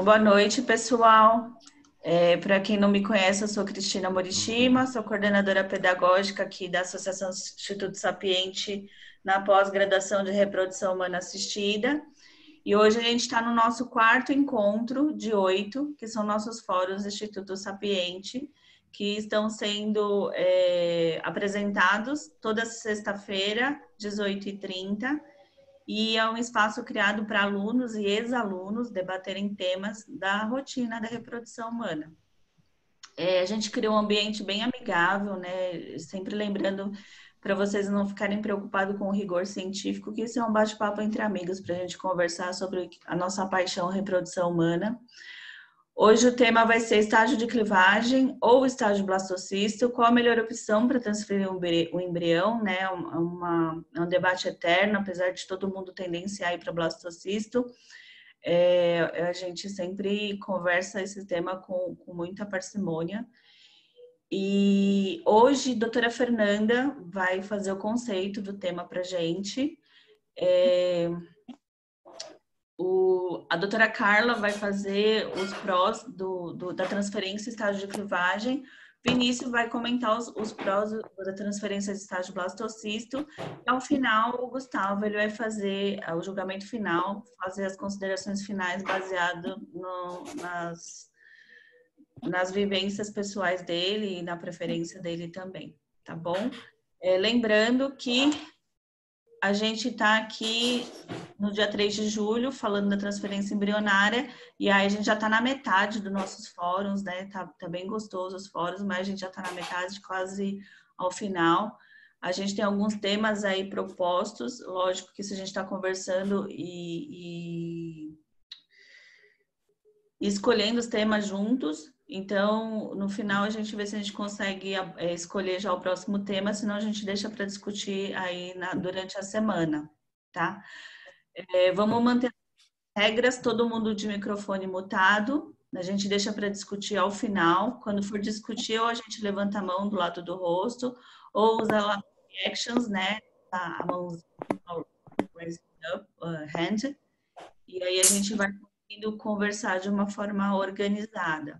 Boa noite, pessoal. Para quem não me conhece, eu sou Cristina Morishima, sou coordenadora pedagógica aqui da Associação Instituto Sapiente na pós-graduação de Reprodução Humana Assistida. E hoje a gente está no nosso quarto encontro de 8, que são nossos fóruns do Instituto Sapiente, que estão sendo apresentados toda sexta-feira, 18h30. E é um espaço criado para alunos e ex-alunos debaterem temas da rotina da reprodução humana. A gente criou um ambiente bem amigável, né? Sempre lembrando para vocês não ficarem preocupados com o rigor científico, que isso é um bate-papo entre amigos para a gente conversar sobre a nossa paixão reprodução humana. Hoje o tema vai ser estágio de clivagem ou estágio blastocisto, qual a melhor opção para transferir o embrião, né? É um debate eterno, apesar de todo mundo tendenciar para blastocisto. A gente sempre conversa esse tema com muita parcimônia. E hoje, a doutora Fernanda vai fazer o conceito do tema para a gente. A doutora Carla vai fazer os prós da transferência e estágio de clivagem. Vinícius vai comentar os prós da transferência de estágio blastocisto. E ao final, o Gustavo ele vai fazer o julgamento final, fazer as considerações finais baseado nas vivências pessoais dele e na preferência dele também, tá bom? Lembrando que a gente está aqui no dia 3 de julho, falando da transferência embrionária, e aí a gente já está na metade dos nossos fóruns, né? Tá bem gostoso os fóruns, mas a gente já está na metade, quase ao final. A gente tem alguns temas aí propostos, lógico que se a gente está conversando e escolhendo os temas juntos, então, no final, a gente vê se a gente consegue escolher já o próximo tema, senão a gente deixa para discutir aí durante a semana, tá? Vamos manter as regras, todo mundo de microfone mutado, a gente deixa para discutir ao final. Quando for discutir, ou a gente levanta a mão do lado do rosto, ou usa lá actions, né? A mão hand, e aí a gente vai conseguindo conversar de uma forma organizada.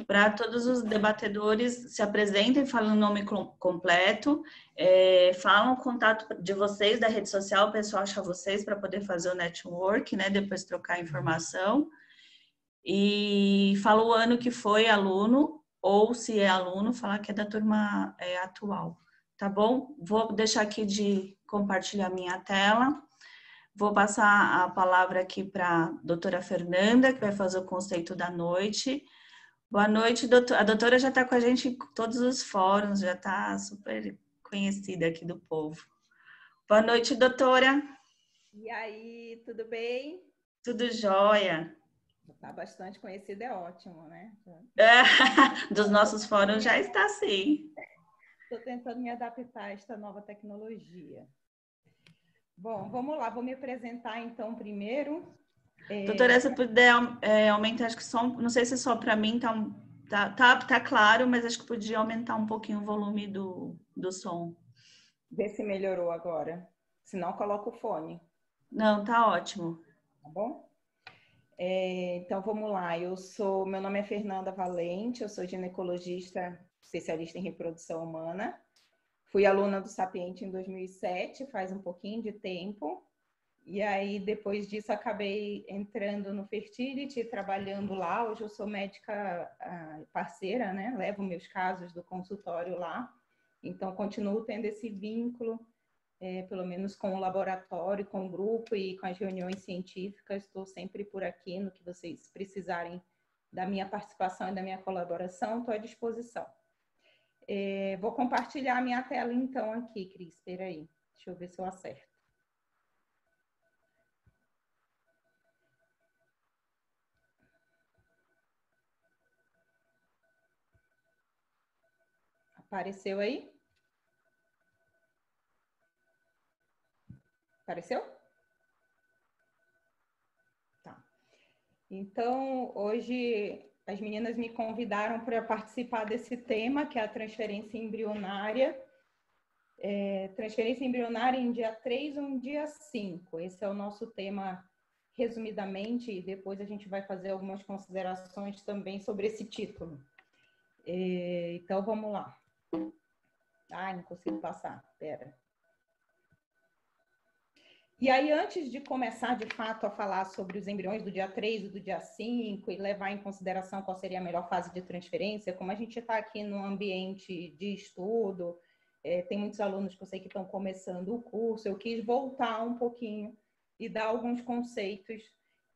Para todos os debatedores, se apresentem, falem o nome completo, falam o contato de vocês da rede social, o pessoal acha vocês para poder fazer o network, né? Depois trocar informação. E fala o ano que foi aluno, ou se é aluno, falar que é da turma atual, tá bom? Vou deixar aqui de compartilhar minha tela. Vou passar a palavra aqui para a doutora Fernanda, que vai fazer o conceito da noite. Boa noite, doutora. A doutora já está com a gente em todos os fóruns, já está super conhecida aqui do povo. Boa noite, doutora. E aí, tudo bem? Tudo jóia. Está bastante conhecida, é ótimo, né? Dos nossos fóruns já está sim. Estou tentando me adaptar a esta nova tecnologia. Bom, vamos lá, vou me apresentar então primeiro. Doutora, se puder aumentar, acho que só, não sei se só para mim tá claro, mas acho que podia aumentar um pouquinho o volume do som. Vê se melhorou agora. Se não, coloca o fone. Não, tá ótimo. Tá bom? Então vamos lá. Meu nome é Fernanda Valente, eu sou ginecologista especialista em reprodução humana. Fui aluna do Sapiente em 2007, faz um pouquinho de tempo. E aí, depois disso, acabei entrando no Fertility, trabalhando lá. Hoje eu sou médica parceira, né? Levo meus casos do consultório lá. Então, continuo tendo esse vínculo, pelo menos com o laboratório, com o grupo e com as reuniões científicas. Estou sempre por aqui no que vocês precisarem da minha participação e da minha colaboração. Estou à disposição. Vou compartilhar a minha tela, então, aqui, Cris. Espera aí. Deixa eu ver se eu acerto. Apareceu aí? Apareceu? Tá. Então, hoje as meninas me convidaram para participar desse tema, que é a transferência embrionária. Transferência embrionária em dia 3 ou em dia 5. Esse é o nosso tema resumidamente, e depois a gente vai fazer algumas considerações também sobre esse título. Então, vamos lá. Não consigo passar, espera. E aí, antes de começar, de fato, a falar sobre os embriões do dia 3 e do dia 5 e levar em consideração qual seria a melhor fase de transferência, como a gente está aqui num ambiente de estudo, tem muitos alunos que eu sei que estão começando o curso, eu quis voltar um pouquinho e dar alguns conceitos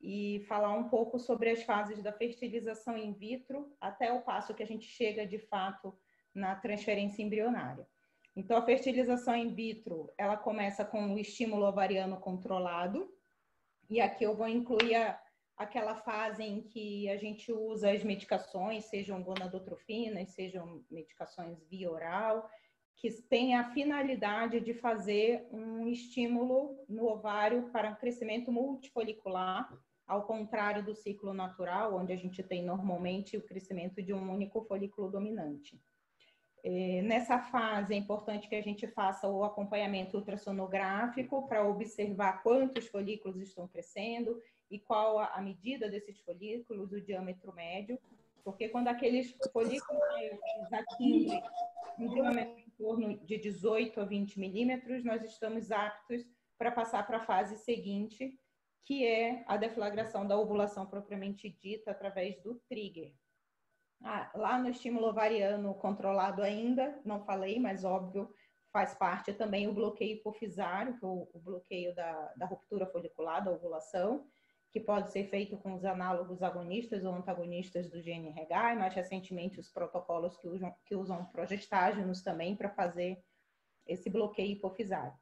e falar um pouco sobre as fases da fertilização in vitro até o passo que a gente chega, de fato, na transferência embrionária. Então, a fertilização in vitro, ela começa com o estímulo ovariano controlado, e aqui eu vou incluir aquela fase em que a gente usa as medicações, sejam gonadotrofinas, sejam medicações via oral, que tem a finalidade de fazer um estímulo no ovário para um crescimento multifolicular, ao contrário do ciclo natural, onde a gente tem normalmente o crescimento de um único folículo dominante. Nessa fase é importante que a gente faça o acompanhamento ultrassonográfico para observar quantos folículos estão crescendo e qual a medida desses folículos, o diâmetro médio, porque quando aqueles folículos maiores atingem um diâmetro em torno de 18 a 20 milímetros, nós estamos aptos para passar para a fase seguinte, que é a deflagração da ovulação propriamente dita através do trigger. Lá no estímulo ovariano controlado ainda, não falei, mas óbvio, faz parte também o bloqueio hipofisário, que é o bloqueio da ruptura folicular, da ovulação, que pode ser feito com os análogos agonistas ou antagonistas do GnRH, e mais recentemente os protocolos que usam progestágenos também para fazer esse bloqueio hipofisário.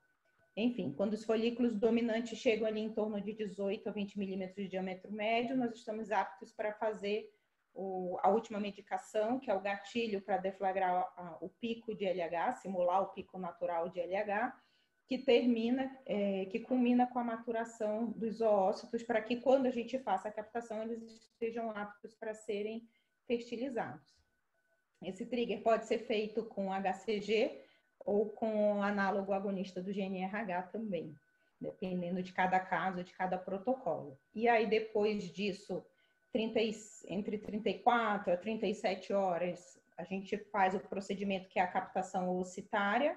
Enfim, quando os folículos dominantes chegam ali em torno de 18 a 20 milímetros de diâmetro médio, nós estamos aptos para fazer a última medicação, que é o gatilho para deflagrar o pico de LH, simular o pico natural de LH, que culmina com a maturação dos zoócitos, para que quando a gente faça a captação, eles estejam aptos para serem fertilizados. Esse trigger pode ser feito com HCG ou com análogo agonista do GnRH também, dependendo de cada caso, de cada protocolo. E aí, depois disso, entre 34 a 37 horas, a gente faz o procedimento que é a captação oocitária,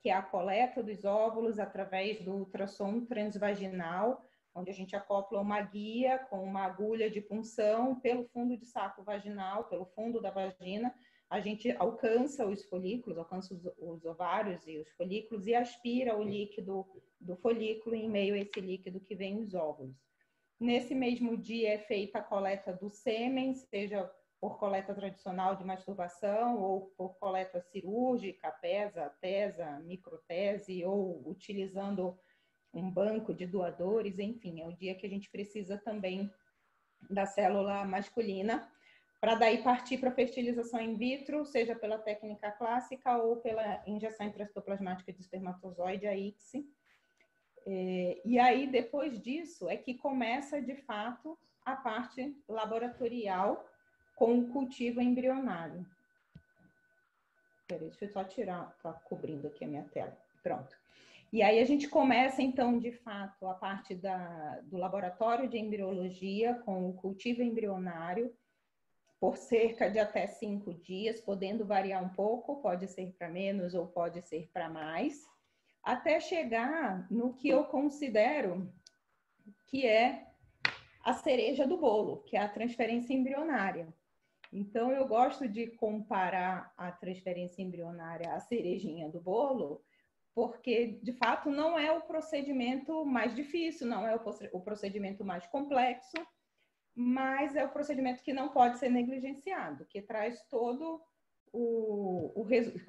que é a coleta dos óvulos através do ultrassom transvaginal, onde a gente acopla uma guia com uma agulha de punção pelo fundo de saco vaginal, pelo fundo da vagina. A gente alcança os folículos, alcança os ovários e os folículos e aspira o líquido do folículo em meio a esse líquido que vem os óvulos. Nesse mesmo dia é feita a coleta do sêmen, seja por coleta tradicional de masturbação ou por coleta cirúrgica, PESA, TESA, microtese, ou utilizando um banco de doadores, enfim, é o dia que a gente precisa também da célula masculina, para daí partir para a fertilização in vitro, seja pela técnica clássica ou pela injeção intracitoplasmática de espermatozoide, a ICSI. E aí, depois disso, é que começa, de fato, a parte laboratorial com o cultivo embrionário. Peraí, deixa eu só tirar, tá cobrindo aqui a minha tela. Pronto. E aí a gente começa, então, de fato, a parte do laboratório de embriologia com o cultivo embrionário por cerca de até 5 dias, podendo variar um pouco, pode ser para menos ou pode ser para mais, até chegar no que eu considero que é a cereja do bolo, que é a transferência embrionária. Então, eu gosto de comparar a transferência embrionária à cerejinha do bolo, porque, de fato, não é o procedimento mais difícil, não é o procedimento mais complexo, mas é o procedimento que não pode ser negligenciado, que traz todo o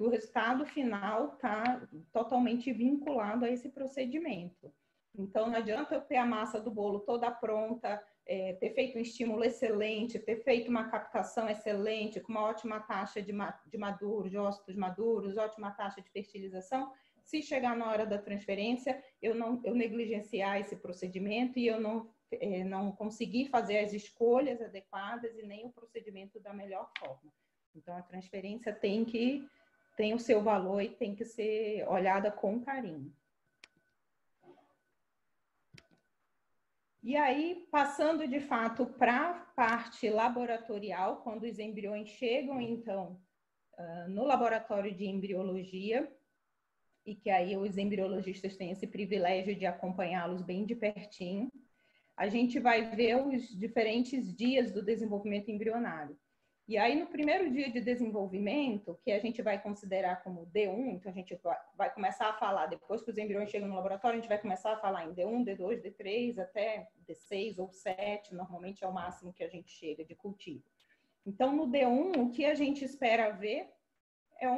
resultado final está totalmente vinculado a esse procedimento. Então, não adianta eu ter a massa do bolo toda pronta, ter feito um estímulo excelente, ter feito uma captação excelente, com uma ótima taxa de maduro, de ócitos maduros, ótima taxa de fertilização. Se chegar na hora da transferência, eu negligenciar esse procedimento e eu não conseguir fazer as escolhas adequadas e nem o procedimento da melhor forma. Então, a transferência tem o seu valor e tem que ser olhada com carinho. E aí, passando de fato para a parte laboratorial, quando os embriões chegam, então, no laboratório de embriologia, e que aí os embriologistas têm esse privilégio de acompanhá-los bem de pertinho, a gente vai ver os diferentes dias do desenvolvimento embrionário. E aí, no primeiro dia de desenvolvimento, que a gente vai considerar como D1, então a gente vai começar a falar, depois que os embriões chegam no laboratório, a gente vai começar a falar em D1, D2, D3, até D6 ou 7, normalmente é o máximo que a gente chega de cultivo. Então, no D1, o que a gente espera ver é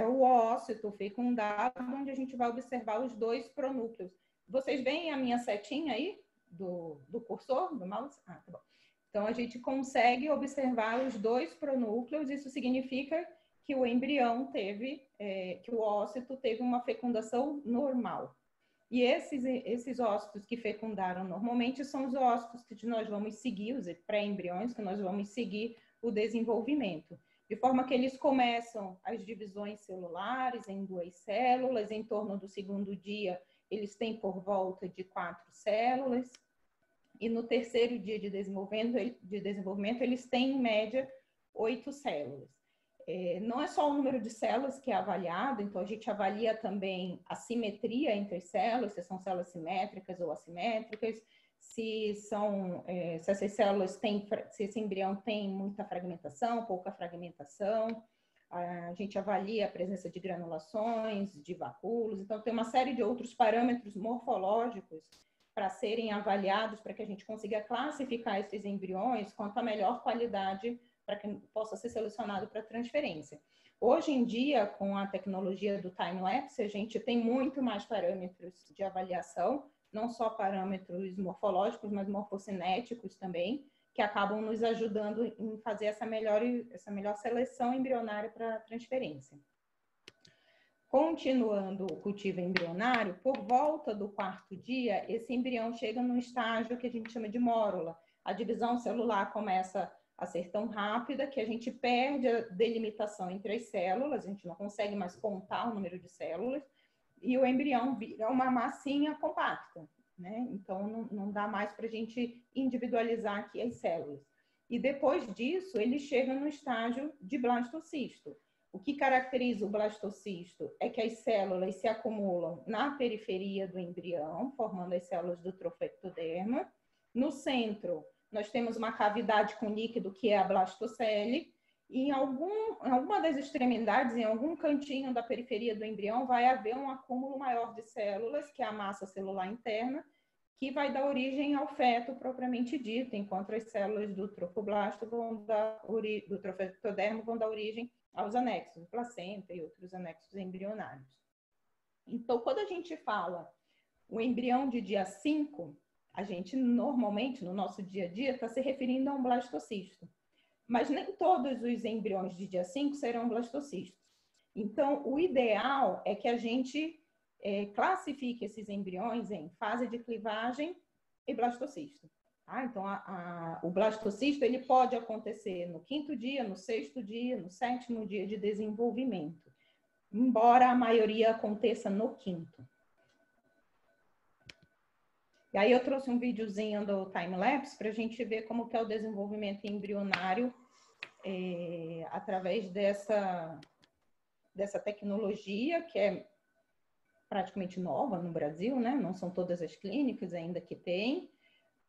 o oócito fecundado, onde a gente vai observar os 2 pronúcleos. Vocês veem a minha setinha aí, do cursor, do mouse? Ah, tá bom. Então, a gente consegue observar os 2 pronúcleos, isso significa que o embrião que o ócito teve uma fecundação normal. E esses ócitos que fecundaram normalmente são os ócitos que nós vamos seguir, os pré-embriões, que nós vamos seguir o desenvolvimento. De forma que eles começam as divisões celulares em 2 células, em torno do segundo dia, eles têm por volta de 4 células, e no terceiro dia de desenvolvimento eles têm, em média, 8 células. Não é só o número de células que é avaliado, então a gente avalia também a simetria entre as células, se são células simétricas ou assimétricas, se essas células se esse embrião tem muita fragmentação, pouca fragmentação. A gente avalia a presença de granulações, de vacúolos, então tem uma série de outros parâmetros morfológicos para serem avaliados, para que a gente consiga classificar esses embriões quanto à melhor qualidade para que possa ser selecionado para transferência. Hoje em dia, com a tecnologia do time-lapse, a gente tem muito mais parâmetros de avaliação, não só parâmetros morfológicos, mas morfocinéticos também, que acabam nos ajudando em fazer essa melhor seleção embrionária para transferência. Continuando o cultivo embrionário, por volta do 4º dia, esse embrião chega num estágio que a gente chama de mórula. A divisão celular começa a ser tão rápida que a gente perde a delimitação entre as células, a gente não consegue mais contar o número de células, e o embrião vira uma massinha compacta, né? Então, não dá mais para a gente individualizar aqui as células. E depois disso, ele chega no estágio de blastocisto. O que caracteriza o blastocisto é que as células se acumulam na periferia do embrião, formando as células do trofectoderma. No centro, nós temos uma cavidade com líquido, que é a blastocele, e em alguma das extremidades, em algum cantinho da periferia do embrião, vai haver um acúmulo maior de células, que é a massa celular interna, que vai dar origem ao feto propriamente dito, enquanto as células do trofoblasto do trofectodermo vão dar origem aos anexos, placenta e outros anexos embrionários. Então, quando a gente fala o embrião de dia 5, a gente normalmente, no nosso dia a dia, está se referindo a um blastocisto. Mas nem todos os embriões de dia 5 serão blastocistos. Então, o ideal é que a gente classifique esses embriões em fase de clivagem e blastocisto. Tá? Então, o blastocisto ele pode acontecer no 5º dia, no 6º dia, no 7º dia de desenvolvimento, embora a maioria aconteça no 5º. E aí eu trouxe um videozinho do time-lapse para a gente ver como que é o desenvolvimento embrionário através dessa tecnologia que é praticamente nova no Brasil, né? Não são todas as clínicas ainda que tem,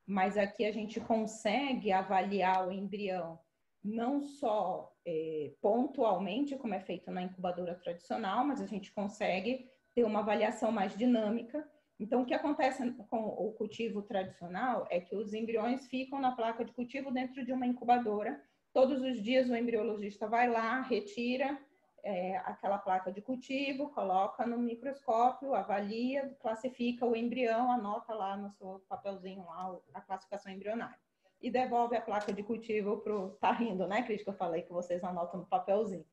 mas aqui a gente consegue avaliar o embrião não só pontualmente, como é feito na incubadora tradicional, mas a gente consegue ter uma avaliação mais dinâmica. Então, o que acontece com o cultivo tradicional é que os embriões ficam na placa de cultivo dentro de uma incubadora. Todos os dias o embriologista vai lá, retira aquela placa de cultivo, coloca no microscópio, avalia, classifica o embrião, anota lá no seu papelzinho lá a classificação embrionária. E devolve a placa de cultivo pro... Tá rindo, né, Cris, que eu falei que vocês anotam no papelzinho.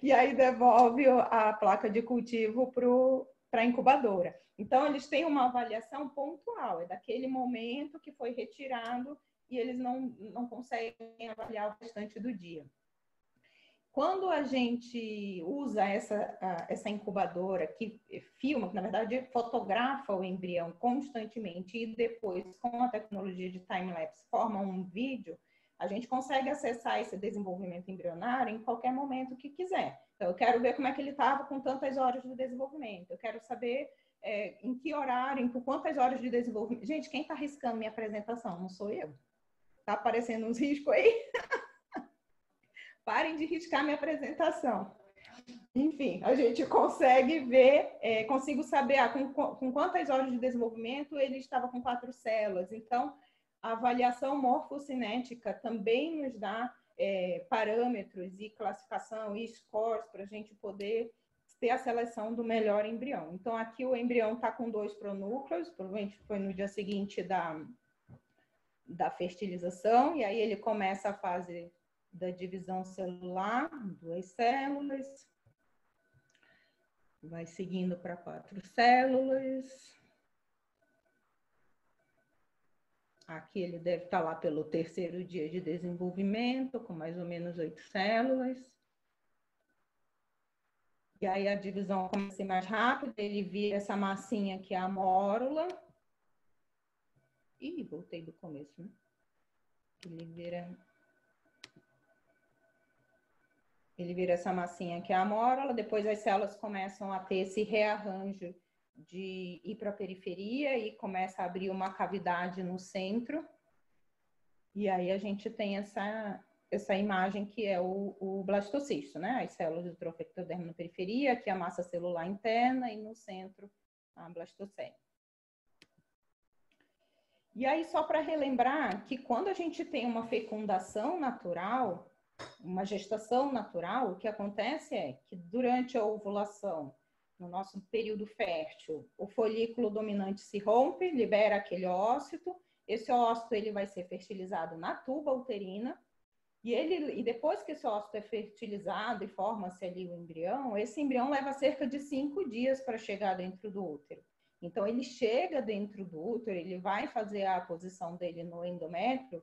E aí devolve a placa de cultivo para a incubadora. Então, eles têm uma avaliação pontual, é daquele momento que foi retirado e eles não conseguem avaliar o restante do dia. Quando a gente usa essa incubadora que filma, que na verdade fotografa o embrião constantemente e depois, com a tecnologia de time-lapse, forma um vídeo, a gente consegue acessar esse desenvolvimento embrionário em qualquer momento que quiser. Então, eu quero ver como é que ele estava com tantas horas de desenvolvimento. Eu quero saber em que horário, com quantas horas de desenvolvimento. Gente, quem está riscando minha apresentação? Não sou eu. Está aparecendo uns riscos aí? Parem de riscar minha apresentação. Enfim, a gente consegue ver, consigo saber com quantas horas de desenvolvimento ele estava com 4 células. Então, a avaliação morfocinética também nos dá parâmetros e classificação e scores para a gente poder ter a seleção do melhor embrião. Então, aqui o embrião está com 2 pronúcleos, provavelmente foi no dia seguinte da fertilização, e aí ele começa a fase da divisão celular, 2 células, vai seguindo para 4 células. Aqui ele deve estar lá pelo 3º dia de desenvolvimento, com mais ou menos 8 células. E aí a divisão começa a ser mais rápida, ele vira essa massinha que é a mórula. Ih, voltei do começo, né? Ele vira essa massinha que é a mórula, depois as células começam a ter esse rearranjo de ir para a periferia e começa a abrir uma cavidade no centro. E aí a gente tem essa imagem que é o blastocisto, né? As células do trofectodermo na periferia, aqui a massa celular interna e no centro a blastocele. E aí, só para relembrar que quando a gente tem uma fecundação natural, uma gestação natural, o que acontece é que durante a ovulação, no nosso período fértil, o folículo dominante se rompe, libera aquele ócito, esse ócito ele vai ser fertilizado na tuba uterina, e depois que esse ócito é fertilizado e forma-se ali o embrião, esse embrião leva cerca de 5 dias para chegar dentro do útero. Então, ele chega dentro do útero, ele vai fazer a posição dele no endométrio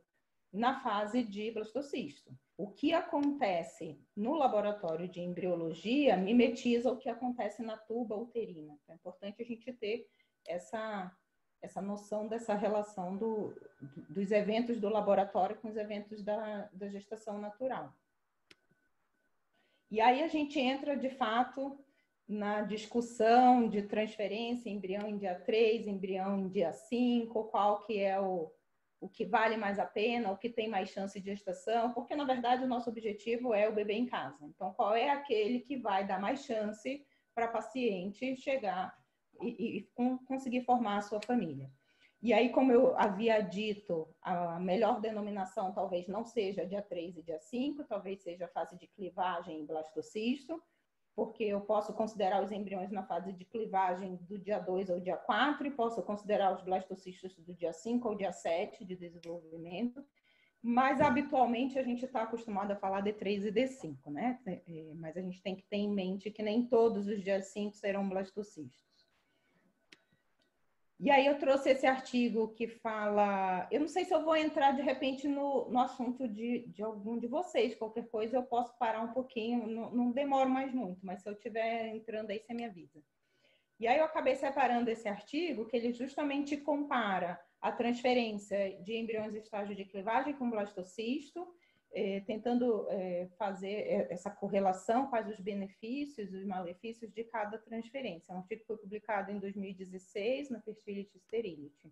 na fase de blastocisto. O que acontece no laboratório de embriologia mimetiza o que acontece na tuba uterina. É importante a gente ter essa noção dessa relação dos eventos do laboratório com os eventos da gestação natural. E aí a gente entra, de fato, na discussão de transferência, embrião em dia 3, embrião em dia 5, qual que é o que vale mais a pena, o que tem mais chance de gestação, porque, na verdade, o nosso objetivo é o bebê em casa. Então, qual é aquele que vai dar mais chance para a paciente chegar e conseguir formar a sua família? E aí, como eu havia dito, a melhor denominação talvez não seja dia 3 e dia 5, talvez seja a fase de clivagem em blastocisto, porque eu posso considerar os embriões na fase de clivagem do dia 2 ou dia 4 e posso considerar os blastocistos do dia 5 ou dia 7 de desenvolvimento, mas habitualmente a gente está acostumado a falar D3 e D5, né? Mas a gente tem que ter em mente que nem todos os dias 5 serão blastocistos. E aí eu trouxe esse artigo que fala... Eu não sei se eu vou entrar, de repente, no assunto de algum de vocês. Qualquer coisa eu posso parar um pouquinho, não demoro mais muito, mas se eu estiver entrando aí, você me avisa. E aí eu acabei separando esse artigo, que ele justamente compara a transferência de embriões em estágio de clivagem com blastocisto, tentando fazer essa correlação, quais os benefícios e os malefícios de cada transferência. É um artigo que foi publicado em 2016 na Fertility Sterility.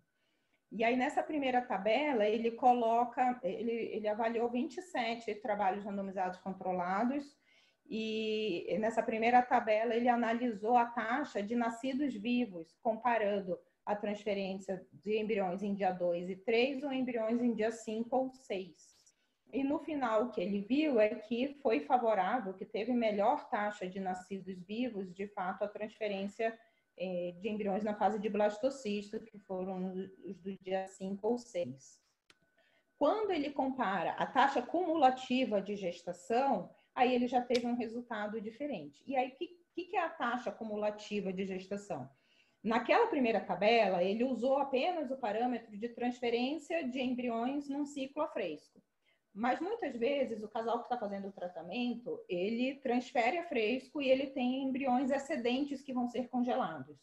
E aí, nessa primeira tabela, ele coloca, ele avaliou 27 trabalhos randomizados controlados, e nessa primeira tabela ele analisou a taxa de nascidos vivos, comparando a transferência de embriões em dia 2 e 3 ou embriões em dia 5 ou 6. E no final, o que ele viu é que foi favorável, que teve melhor taxa de nascidos vivos, de fato, a transferência de embriões na fase de blastocisto, que foram os do dia 5 ou 6. Quando ele compara a taxa cumulativa de gestação, aí ele já teve um resultado diferente. E aí, o que é a taxa cumulativa de gestação? Naquela primeira tabela, ele usou apenas o parâmetro de transferência de embriões num ciclo a fresco. Mas muitas vezes o casal que está fazendo o tratamento, ele transfere a fresco e ele tem embriões excedentes que vão ser congelados.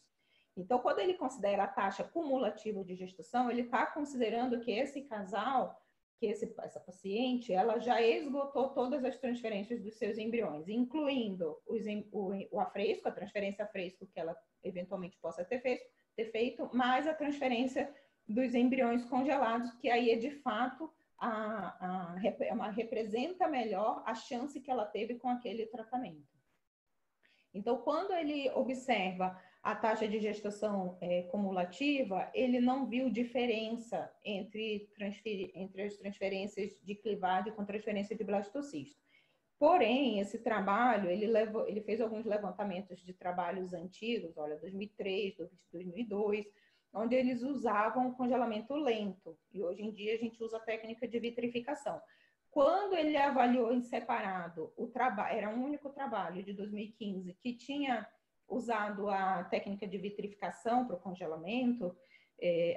Então, quando ele considera a taxa cumulativa de gestação, ele está considerando que esse casal, que essa paciente, ela já esgotou todas as transferências dos seus embriões, incluindo o afresco, a transferência a fresco que ela eventualmente possa ter feito, mais a transferência dos embriões congelados, que aí é de fato representa melhor a chance que ela teve com aquele tratamento. Então, quando ele observa a taxa de gestação cumulativa, ele não viu diferença entre as transferências de clivagem com transferência de blastocisto. Porém, esse trabalho, ele fez alguns levantamentos de trabalhos antigos, olha, 2003, 2002, onde eles usavam congelamento lento. E hoje em dia a gente usa a técnica de vitrificação. Quando ele avaliou em separado o trabalho, era um único trabalho de 2015 que tinha usado a técnica de vitrificação para o congelamento,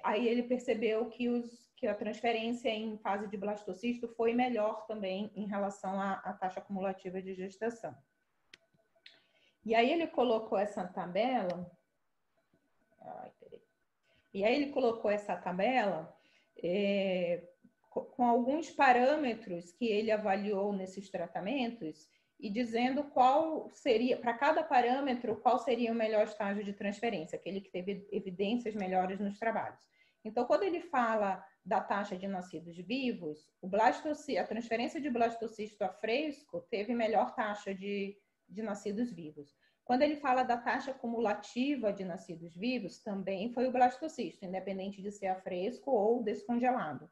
aí ele percebeu que a transferência em fase de blastocisto foi melhor também em relação à taxa acumulativa de gestação. E aí ele colocou essa tabela. E aí ele colocou essa tabela com alguns parâmetros que ele avaliou nesses tratamentos e dizendo qual seria, para cada parâmetro, qual seria o melhor estágio de transferência, aquele que teve evidências melhores nos trabalhos. Então, quando ele fala da taxa de nascidos vivos, a transferência de blastocisto a fresco teve melhor taxa de nascidos vivos. Quando ele fala da taxa cumulativa de nascidos vivos, também foi o blastocisto, independente de ser a fresco ou descongelado.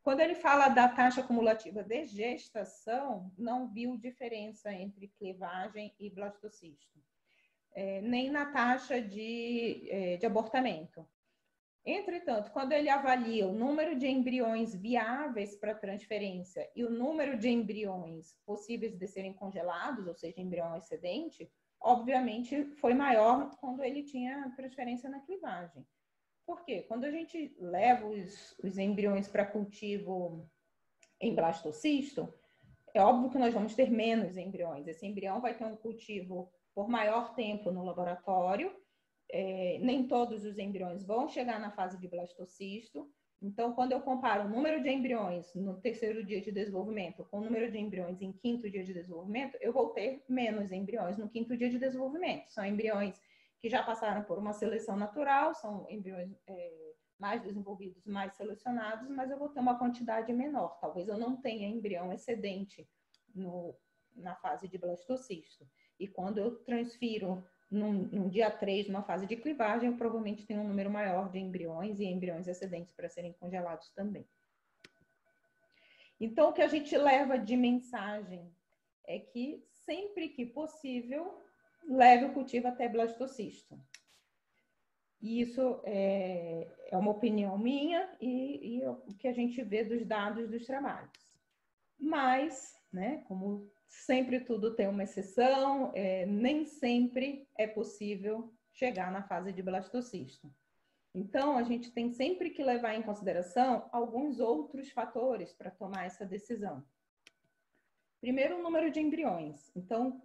Quando ele fala da taxa cumulativa de gestação, não viu diferença entre clivagem e blastocisto, nem na taxa de abortamento. Entretanto, quando ele avalia o número de embriões viáveis para transferência e o número de embriões possíveis de serem congelados, ou seja, embrião excedente, obviamente foi maior quando ele tinha transferência na clivagem. Por quê? Quando a gente leva os embriões para cultivo em blastocisto, é óbvio que nós vamos ter menos embriões. Esse embrião vai ter um cultivo por maior tempo no laboratório. Nem todos os embriões vão chegar na fase de blastocisto. Então, quando eu comparo o número de embriões no terceiro dia de desenvolvimento com o número de embriões em quinto dia de desenvolvimento, eu vou ter menos embriões no quinto dia de desenvolvimento. São embriões que já passaram por uma seleção natural, são embriões mais desenvolvidos, mais selecionados, mas eu vou ter uma quantidade menor. Talvez eu não tenha embrião excedente na fase de blastocisto. E quando eu transfiro no dia 3, numa fase de clivagem, eu provavelmente tenho um número maior de embriões e embriões excedentes para serem congelados também. Então, o que a gente leva de mensagem é que, sempre que possível, leve o cultivo até blastocisto. E isso é uma opinião minha e o que a gente vê dos dados dos trabalhos. Mas, né, como sempre tudo tem uma exceção, nem sempre é possível chegar na fase de blastocisto. Então, a gente tem sempre que levar em consideração alguns outros fatores para tomar essa decisão. Primeiro, o número de embriões. Então,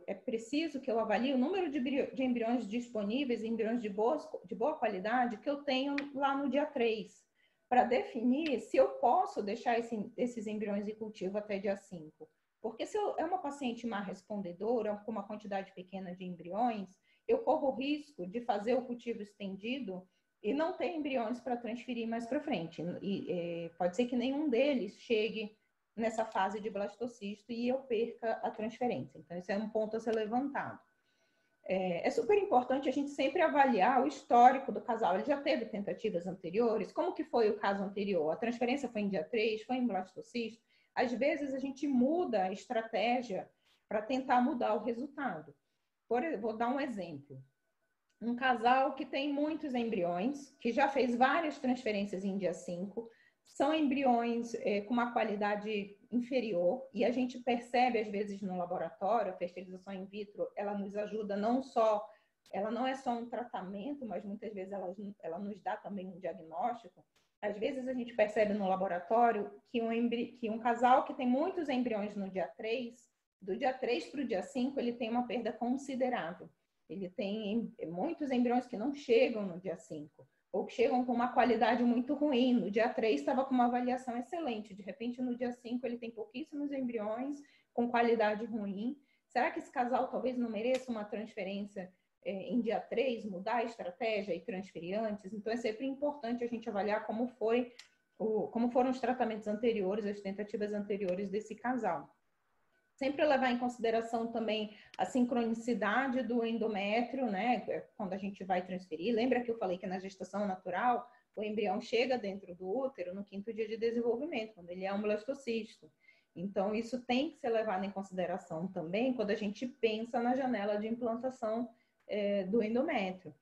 é preciso que eu avalie o número de embriões disponíveis, embriões de boa qualidade, que eu tenho lá no dia 3, para definir se eu posso deixar esses embriões em cultivo até dia 5. Porque se é uma paciente má respondedora, com uma quantidade pequena de embriões, eu corro o risco de fazer o cultivo estendido e não ter embriões para transferir mais para frente. E pode ser que nenhum deles chegue nessa fase de blastocisto e eu perca a transferência. Então, esse é um ponto a ser levantado. É super importante a gente sempre avaliar o histórico do casal. Ele já teve tentativas anteriores? Como que foi o caso anterior? A transferência foi em dia 3? Foi em blastocisto? Às vezes, a gente muda a estratégia para tentar mudar o resultado. Vou dar um exemplo. Um casal que tem muitos embriões, que já fez várias transferências em dia 5, são embriões com uma qualidade inferior e a gente percebe, às vezes, no laboratório, a fertilização in vitro, ela nos ajuda ela não é só um tratamento, mas muitas vezes ela nos dá também um diagnóstico. Às vezes a gente percebe no laboratório que um casal que tem muitos embriões no dia 3, do dia 3 para o dia 5, ele tem uma perda considerável. Ele tem muitos embriões que não chegam no dia 5, ou que chegam com uma qualidade muito ruim. No dia 3 estava com uma avaliação excelente, de repente no dia 5 ele tem pouquíssimos embriões com qualidade ruim. Será que esse casal talvez não mereça uma transferência em dia 3, mudar a estratégia e transferir antes? Então é sempre importante a gente avaliar como foram os tratamentos anteriores, as tentativas anteriores desse casal. Sempre levar em consideração também a sincronicidade do endométrio, né? Quando a gente vai transferir. Lembra que eu falei que na gestação natural o embrião chega dentro do útero no 5º dia de desenvolvimento, quando ele é um blastocisto. Então, isso tem que ser levado em consideração também quando a gente pensa na janela de implantação do endométrio.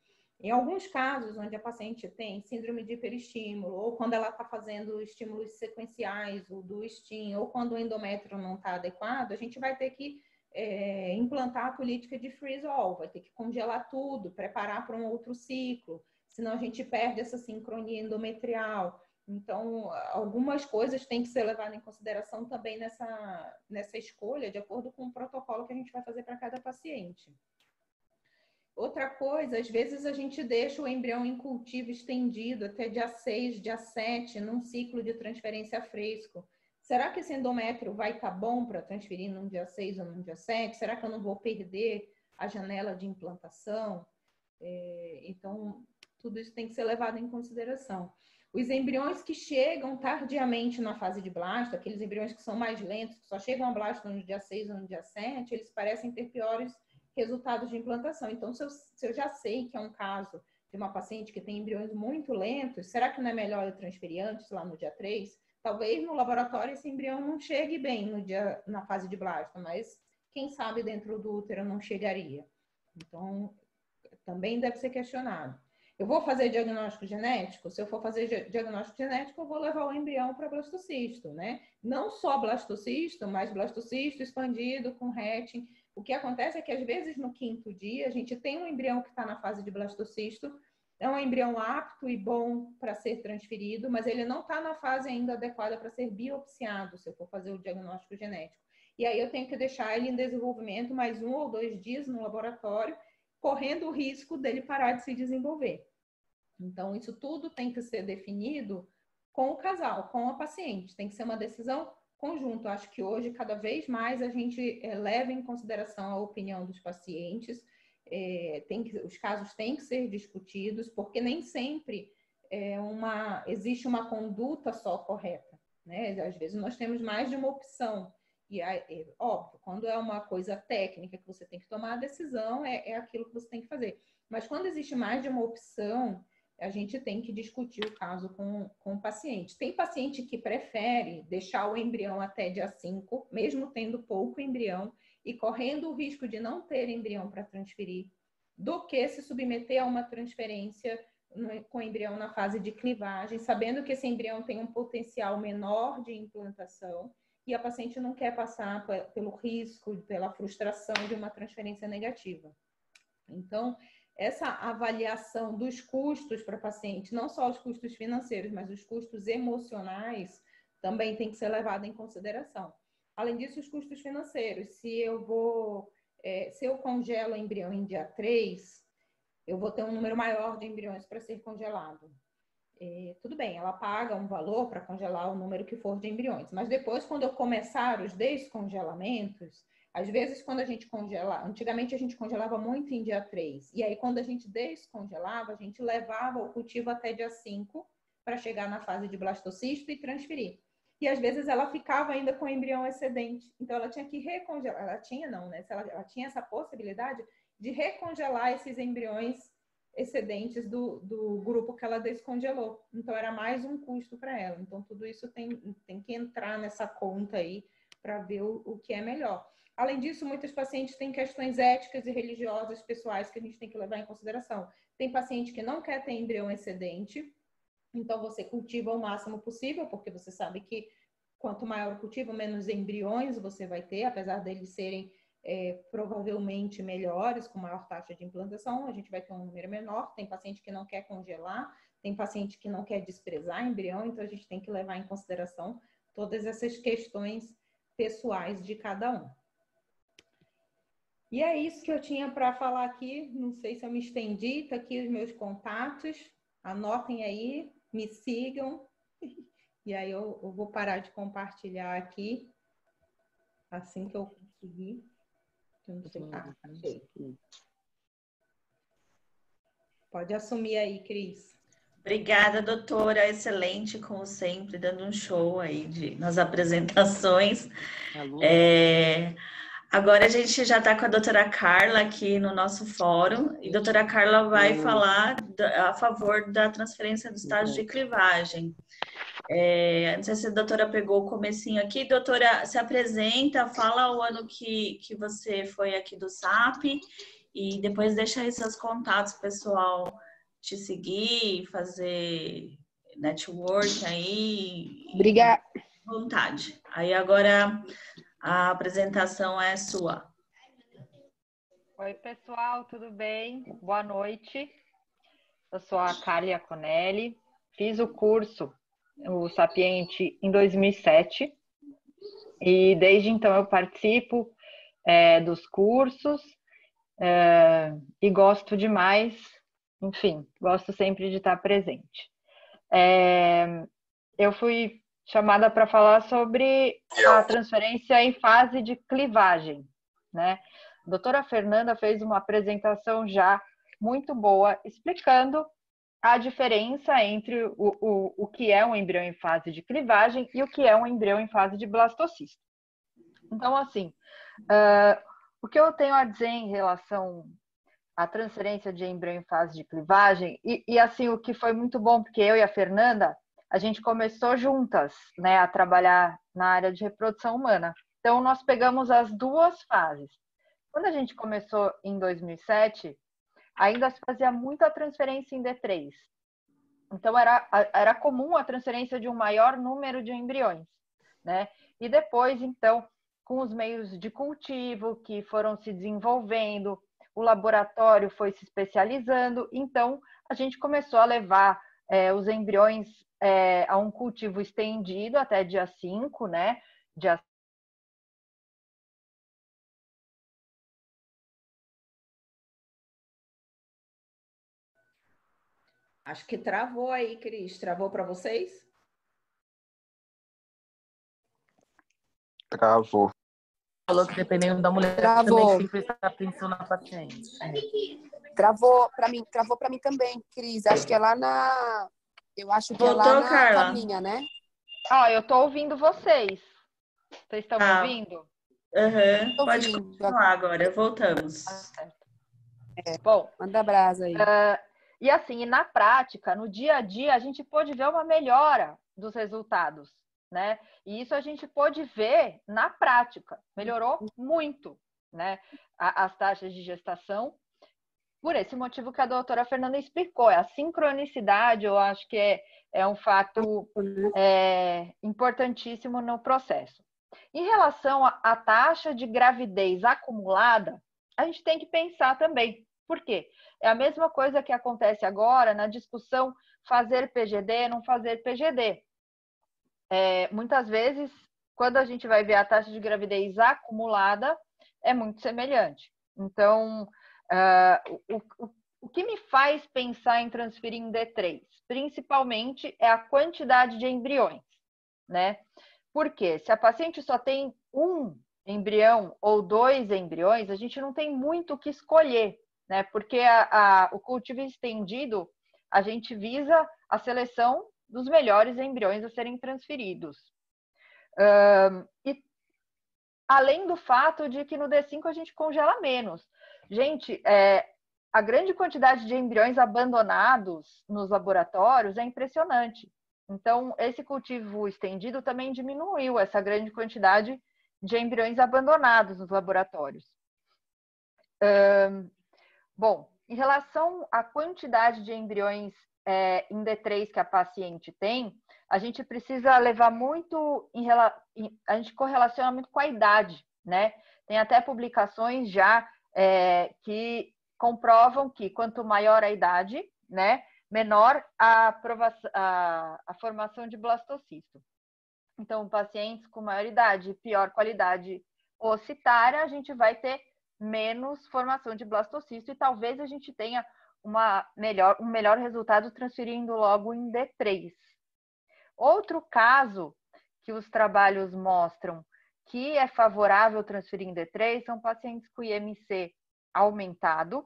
Em alguns casos, onde a paciente tem síndrome de hiperestímulo, ou quando ela está fazendo estímulos sequenciais, ou do STIM, ou quando o endométrio não está adequado, a gente vai ter que implantar a política de freeze-all, vai ter que congelar tudo, preparar para um outro ciclo, senão a gente perde essa sincronia endometrial. Então, algumas coisas têm que ser levadas em consideração também nessa escolha, de acordo com o protocolo que a gente vai fazer para cada paciente. Outra coisa, às vezes a gente deixa o embrião em cultivo estendido até dia 6, dia 7, num ciclo de transferência fresco. Será que esse endométrio vai estar bom para transferir num dia 6 ou num dia 7? Será que eu não vou perder a janela de implantação? Então, tudo isso tem que ser levado em consideração. Os embriões que chegam tardiamente na fase de blasto, aqueles embriões que são mais lentos, que só chegam a blasto no dia 6 ou no dia 7, eles parecem ter piores resultados de implantação. Então, se eu já sei que é um caso de uma paciente que tem embriões muito lentos, será que não é melhor eu transferir antes, lá no dia 3? Talvez no laboratório esse embrião não chegue bem na fase de blasto, mas quem sabe dentro do útero não chegaria. Então, também deve ser questionado. Eu vou fazer diagnóstico genético? Se eu for fazer diagnóstico genético, eu vou levar o embrião para blastocisto, né? Não só blastocisto, mas blastocisto expandido com Retting. O que acontece é que, às vezes, no 5º dia, a gente tem um embrião que está na fase de blastocisto, é um embrião apto e bom para ser transferido, mas ele não está na fase ainda adequada para ser biopsiado, se eu for fazer o diagnóstico genético. E aí eu tenho que deixar ele em desenvolvimento mais 1 ou 2 dias no laboratório, correndo o risco dele parar de se desenvolver. Então, isso tudo tem que ser definido com o casal, com a paciente. Tem que ser uma decisão conjunta. Eu acho que hoje, cada vez mais, a gente leva em consideração a opinião dos pacientes. Os casos têm que ser discutidos, porque nem sempre existe uma conduta só correta, né? Às vezes, nós temos mais de uma opção. E, óbvio, quando é uma coisa técnica que você tem que tomar a decisão, é aquilo que você tem que fazer. Mas quando existe mais de uma opção, a gente tem que discutir o caso com o paciente. Tem paciente que prefere deixar o embrião até dia 5, mesmo tendo pouco embrião, e correndo o risco de não ter embrião para transferir, do que se submeter a uma transferência com embrião na fase de clivagem, sabendo que esse embrião tem um potencial menor de implantação, e a paciente não quer passar pelo risco, pela frustração de uma transferência negativa. Então, essa avaliação dos custos para a paciente, não só os custos financeiros, mas os custos emocionais, também tem que ser levada em consideração. Além disso, os custos financeiros. Se eu congelo o embrião em dia 3, eu vou ter um número maior de embriões para ser congelado. Tudo bem, ela paga um valor para congelar o número que for de embriões, mas depois, quando eu começar os descongelamentos, às vezes, quando a gente congela, antigamente a gente congelava muito em dia 3, e aí quando a gente descongelava, a gente levava o cultivo até dia 5 para chegar na fase de blastocisto e transferir. E às vezes ela ficava ainda com o embrião excedente, então ela tinha que recongelar, ela tinha essa possibilidade de recongelar esses embriões excedentes do grupo que ela descongelou. Então, era mais um custo para ela. Então, tudo isso tem que entrar nessa conta aí para ver o que é melhor. Além disso, muitos pacientes têm questões éticas e religiosas pessoais que a gente tem que levar em consideração. Tem paciente que não quer ter embrião excedente, então você cultiva o máximo possível, porque você sabe que quanto maior o cultivo, menos embriões você vai ter, apesar deles serem provavelmente melhores, com maior taxa de implantação, a gente vai ter um número menor. Tem paciente que não quer congelar, tem paciente que não quer desprezar embrião, então a gente tem que levar em consideração todas essas questões pessoais de cada um. E é isso que eu tinha para falar aqui. Não sei se eu me estendi, tá aqui os meus contatos. Anotem aí, me sigam. E aí eu vou parar de compartilhar aqui assim que eu conseguir. Não sei. Achei. Pode assumir aí, Cris. Obrigada, doutora. Excelente, como sempre, dando um show aí nas apresentações. Agora a gente já está com a doutora Carla aqui no nosso fórum, e a doutora Carla vai falar a favor da transferência do estágio de clivagem. Não sei se a doutora pegou o comecinho aqui. Doutora, se apresenta, fala o ano que você foi aqui do SAP, e depois deixa aí seus contatos, pessoal, te seguir, fazer network aí. Obrigada. Vontade. Aí agora a apresentação é sua. Oi, pessoal, tudo bem? Boa noite. Eu sou a Carla Iaconelli. Fiz o curso, o Sapiente, em 2007. E desde então eu participo dos cursos e gosto demais. Enfim, gosto sempre de estar presente. Eu fui chamada para falar sobre a transferência em fase de clivagem, né? A doutora Fernanda fez uma apresentação já muito boa, explicando a diferença entre o que é um embrião em fase de clivagem e o que é um embrião em fase de blastocisto. Então, assim, o que eu tenho a dizer em relação à transferência de embrião em fase de clivagem, e assim, o que foi muito bom, porque eu e a Fernanda, a gente começou juntas, né, a trabalhar na área de reprodução humana. Então, nós pegamos as duas fases. Quando a gente começou em 2007, ainda se fazia muita transferência em D3. Então, era comum a transferência de um maior número de embriões, né? E depois, então, com os meios de cultivo que foram se desenvolvendo, o laboratório foi se especializando, então a gente começou a levar os embriões a um cultivo estendido até dia 5, né? Dia Acho que travou aí, Cris. Travou para vocês? Travou. Falou que dependendo da mulher Travou. também tem que prestar atenção na paciente. Travou para mim também, Cris. Acho que é lá na... Eu acho que Voltou, é lá na Carla? Carlinha, né? eu estou ouvindo vocês. Vocês estão me ouvindo? Pode continuar agora, voltamos. Bom, manda brasa aí. E assim, na prática, no dia a dia, a gente pôde ver uma melhora dos resultados, né? E isso a gente pôde ver na prática. Melhorou muito, né? As taxas de gestação, por esse motivo que a doutora Fernanda explicou. A sincronicidade, eu acho que é um fato importantíssimo no processo. Em relação à taxa de gravidez acumulada, a gente tem que pensar também. Por quê? É a mesma coisa que acontece agora na discussão fazer PGD, não fazer PGD. Muitas vezes, quando a gente vai ver a taxa de gravidez acumulada, é muito semelhante. Então, o que me faz pensar em transferir em D3, principalmente, é a quantidade de embriões, né? Porque se a paciente só tem um embrião ou 2 embriões, a gente não tem muito o que escolher, né? Porque o cultivo estendido, a gente visa a seleção dos melhores embriões a serem transferidos. E além do fato de que no D5 a gente congela menos. Gente, a grande quantidade de embriões abandonados nos laboratórios é impressionante. Então, esse cultivo estendido também diminuiu essa grande quantidade de embriões abandonados nos laboratórios. Bom, em relação à quantidade de embriões em D3 que a paciente tem, a gente precisa levar muito a gente correlaciona muito com a idade, né? Tem até publicações já que comprovam que quanto maior a idade, né, menor a formação de blastocisto. Então, pacientes com maior idade, pior qualidade ocitária, a gente vai ter menos formação de blastocisto e talvez a gente tenha um melhor resultado transferindo logo em D3. Outro caso que os trabalhos mostram que é favorável transferir em D3 são pacientes com IMC aumentado.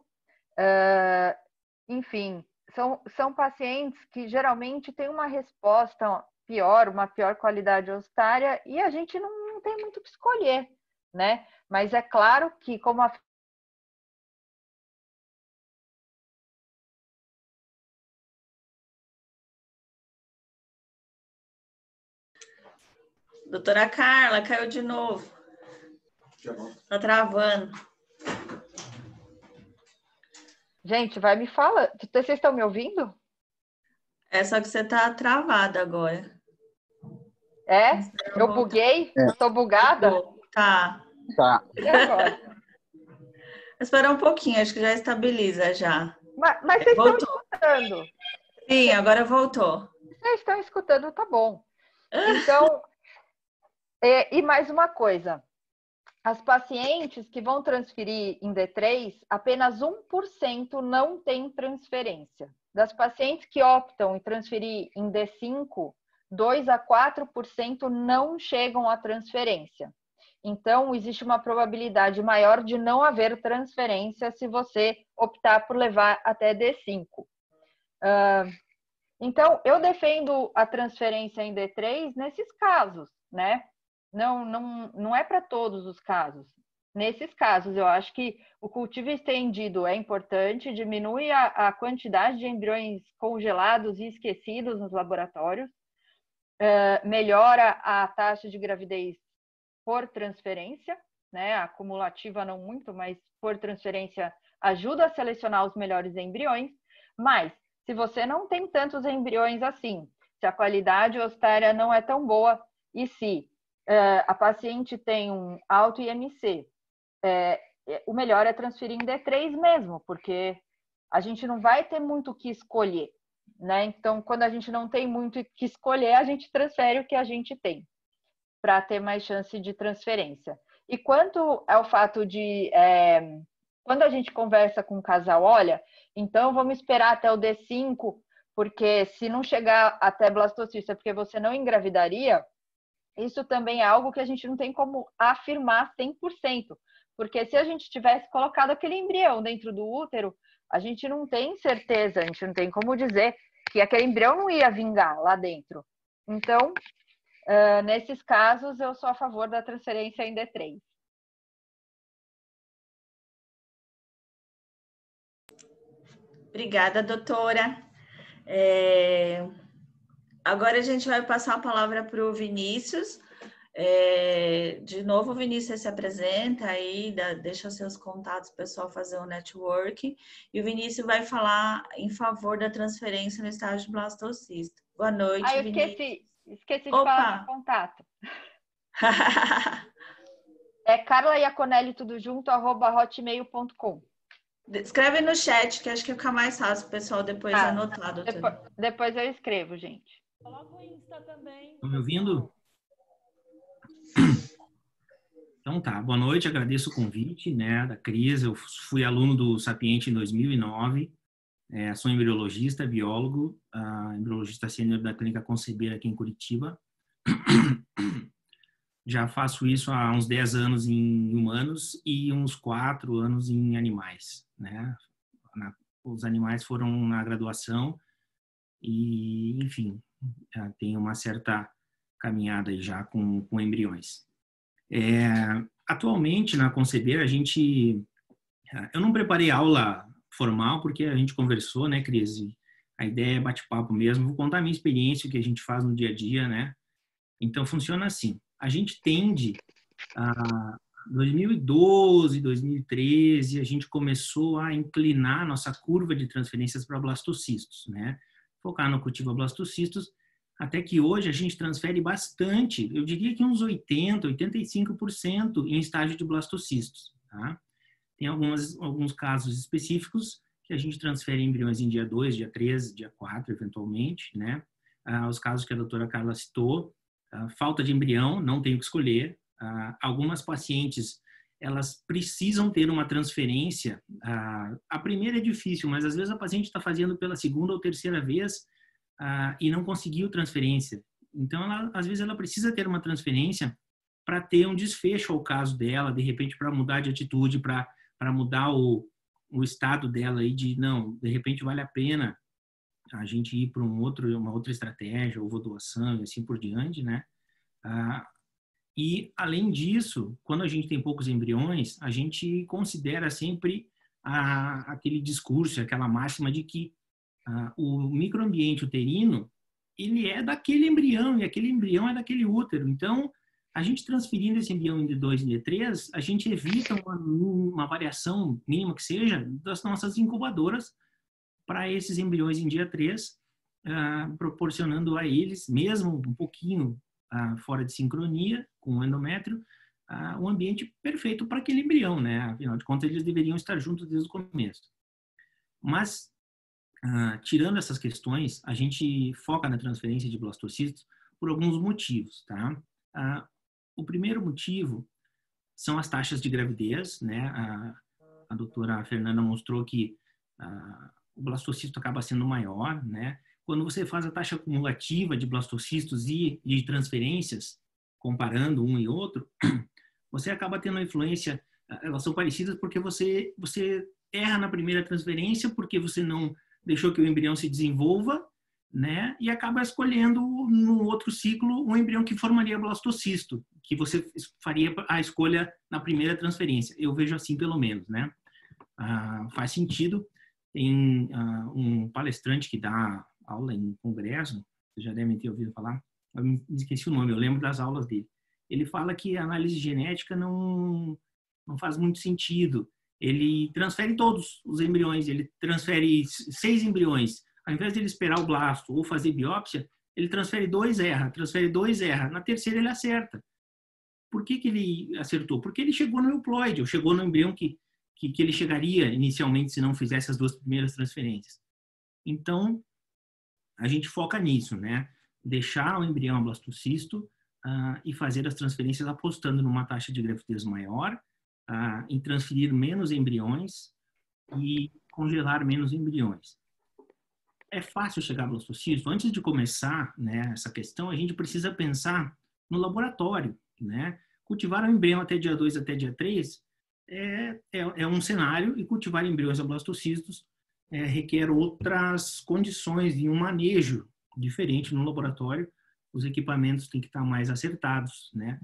Enfim, são pacientes que geralmente têm uma resposta pior, uma pior qualidade ocitária, e a gente não tem muito o que escolher, né? Mas é claro que, como a Doutora Carla, caiu de novo. Tá travando. Gente, vai me falar. Vocês estão me ouvindo? É só que você tá travada agora. É? Eu buguei? Tô bugada? Tá. E agora? Esperar um pouquinho, acho que já estabiliza já. Mas vocês estão escutando? Sim, agora voltou. Vocês estão escutando, tá bom. Então, e mais uma coisa. As pacientes que vão transferir em D3, apenas 1% não tem transferência. Das pacientes que optam em transferir em D5, 2 a 4% não chegam à transferência. Então, existe uma probabilidade maior de não haver transferência se você optar por levar até D5. Então, eu defendo a transferência em D3 nesses casos, né? Não é para todos os casos. Nesses casos, eu acho que o cultivo estendido é importante, diminui a quantidade de embriões congelados e esquecidos nos laboratórios, melhora a taxa de gravidez por transferência, né? A acumulativa não muito, mas por transferência ajuda a selecionar os melhores embriões. Mas, se você não tem tantos embriões assim, se a qualidade ocitária não é tão boa e se a paciente tem um alto IMC, o melhor é transferir em D3 mesmo, porque a gente não vai ter muito o que escolher, né? Então, quando a gente não tem muito o que escolher, a gente transfere o que a gente tem, para ter mais chance de transferência. E quanto ao fato de, quando a gente conversa com o casal, olha, então vamos esperar até o D5, porque se não chegar até blastocisto é porque você não engravidaria. Isso também é algo que a gente não tem como afirmar 100%, porque se a gente tivesse colocado aquele embrião dentro do útero, a gente não tem certeza, a gente não tem como dizer que aquele embrião não ia vingar lá dentro. Então, nesses casos, eu sou a favor da transferência em D3. Obrigada, doutora. Agora a gente vai passar a palavra para o Vinícius. De novo, o Vinícius se apresenta aí, deixa seus contatos para o pessoal fazer um network. E o Vinícius vai falar em favor da transferência no estágio de blastocisto. Boa noite, eu Vinícius. esqueci de falar do contato. É Carla Iaconelli, tudo junto, @hotmail.com. Escreve no chat, que acho que fica mais fácil o pessoal depois anotar, doutora. Depois eu escrevo, gente. Coloca o Insta também. Estão me ouvindo? Então tá, boa noite, agradeço o convite, né, da Cris. Eu fui aluno do Sapiente em 2009, sou embriologista, biólogo, embriologista sênior da Clínica Conceber aqui em Curitiba. Já faço isso há uns 10 anos em humanos e uns 4 anos em animais, né? Os animais foram na graduação e, enfim, tem uma certa caminhada aí já com embriões. Atualmente, na Conceber, eu não preparei aula formal porque a gente conversou, né, Cris? A ideia é bate-papo mesmo. Vou contar a minha experiência, o que a gente faz no dia a dia, né? Então, funciona assim. A gente tende, 2012, 2013, a gente começou a inclinar a nossa curva de transferências para blastocistos, né? Focar no cultivo a blastocistos, até que hoje a gente transfere bastante, eu diria que uns 80%, 85% em estágio de blastocistos. Tá? Tem alguns casos específicos que a gente transfere embriões em dia 2, dia 3, dia 4, eventualmente, né? Os casos que a doutora Carla citou, falta de embrião, não tenho que escolher. Algumas pacientes, elas precisam ter uma transferência. A primeira é difícil, mas às vezes a paciente está fazendo pela segunda ou terceira vez e não conseguiu transferência. Então, às vezes ela precisa ter uma transferência para ter um desfecho ao caso dela, de repente para mudar de atitude, para mudar o estado dela aí de, não, de repente vale a pena a gente ir para uma outra estratégia, ou doação e assim por diante, né? E, além disso, quando a gente tem poucos embriões, a gente considera sempre aquele discurso, aquela máxima de que o microambiente uterino, ele é daquele embrião, e aquele embrião é daquele útero. Então, a gente transferindo esse embrião em D2 e D3, a gente evita uma variação mínima que seja das nossas incubadoras para esses embriões em dia 3, proporcionando a eles, mesmo um pouquinho fora de sincronia com o endométrio, um ambiente perfeito para aquele embrião, né? Afinal de contas, eles deveriam estar juntos desde o começo. Mas, tirando essas questões, a gente foca na transferência de blastocistos por alguns motivos, tá? O primeiro motivo são as taxas de gravidez, né? A doutora Fernanda mostrou que o blastocisto acaba sendo maior, né? Quando você faz a taxa acumulativa de blastocistos e de transferências, comparando um e outro, você acaba tendo uma influência, elas são parecidas porque você erra na primeira transferência, porque você não deixou que o embrião se desenvolva, né? E acaba escolhendo no outro ciclo um embrião que formaria blastocisto, que você faria a escolha na primeira transferência. Eu vejo assim, pelo menos, né? Faz sentido. Tem um palestrante que dá aula em congresso, vocês já devem ter ouvido falar, eu me esqueci o nome, eu lembro das aulas dele. Ele fala que a análise genética não faz muito sentido. Ele transfere todos os embriões, ele transfere 6 embriões. Ao invés de ele esperar o blasto ou fazer biópsia, ele transfere 2, erra, transfere 2, erra. Na terceira ele acerta. Por que ele acertou? Porque ele chegou no euploide, ou chegou no embrião que ele chegaria inicialmente se não fizesse as 2 primeiras transferências. Então, a gente foca nisso, né? Deixar o embrião blastocisto e fazer as transferências apostando numa taxa de gravidez maior, em transferir menos embriões e congelar menos embriões. É fácil chegar ao blastocisto? Antes de começar, né, essa questão, a gente precisa pensar no laboratório, né? Cultivar um embrião até dia 2, até dia 3 é um cenário, e cultivar embriões a blastocistos requer outras condições e um manejo diferente no laboratório. Os equipamentos têm que estar mais acertados, né?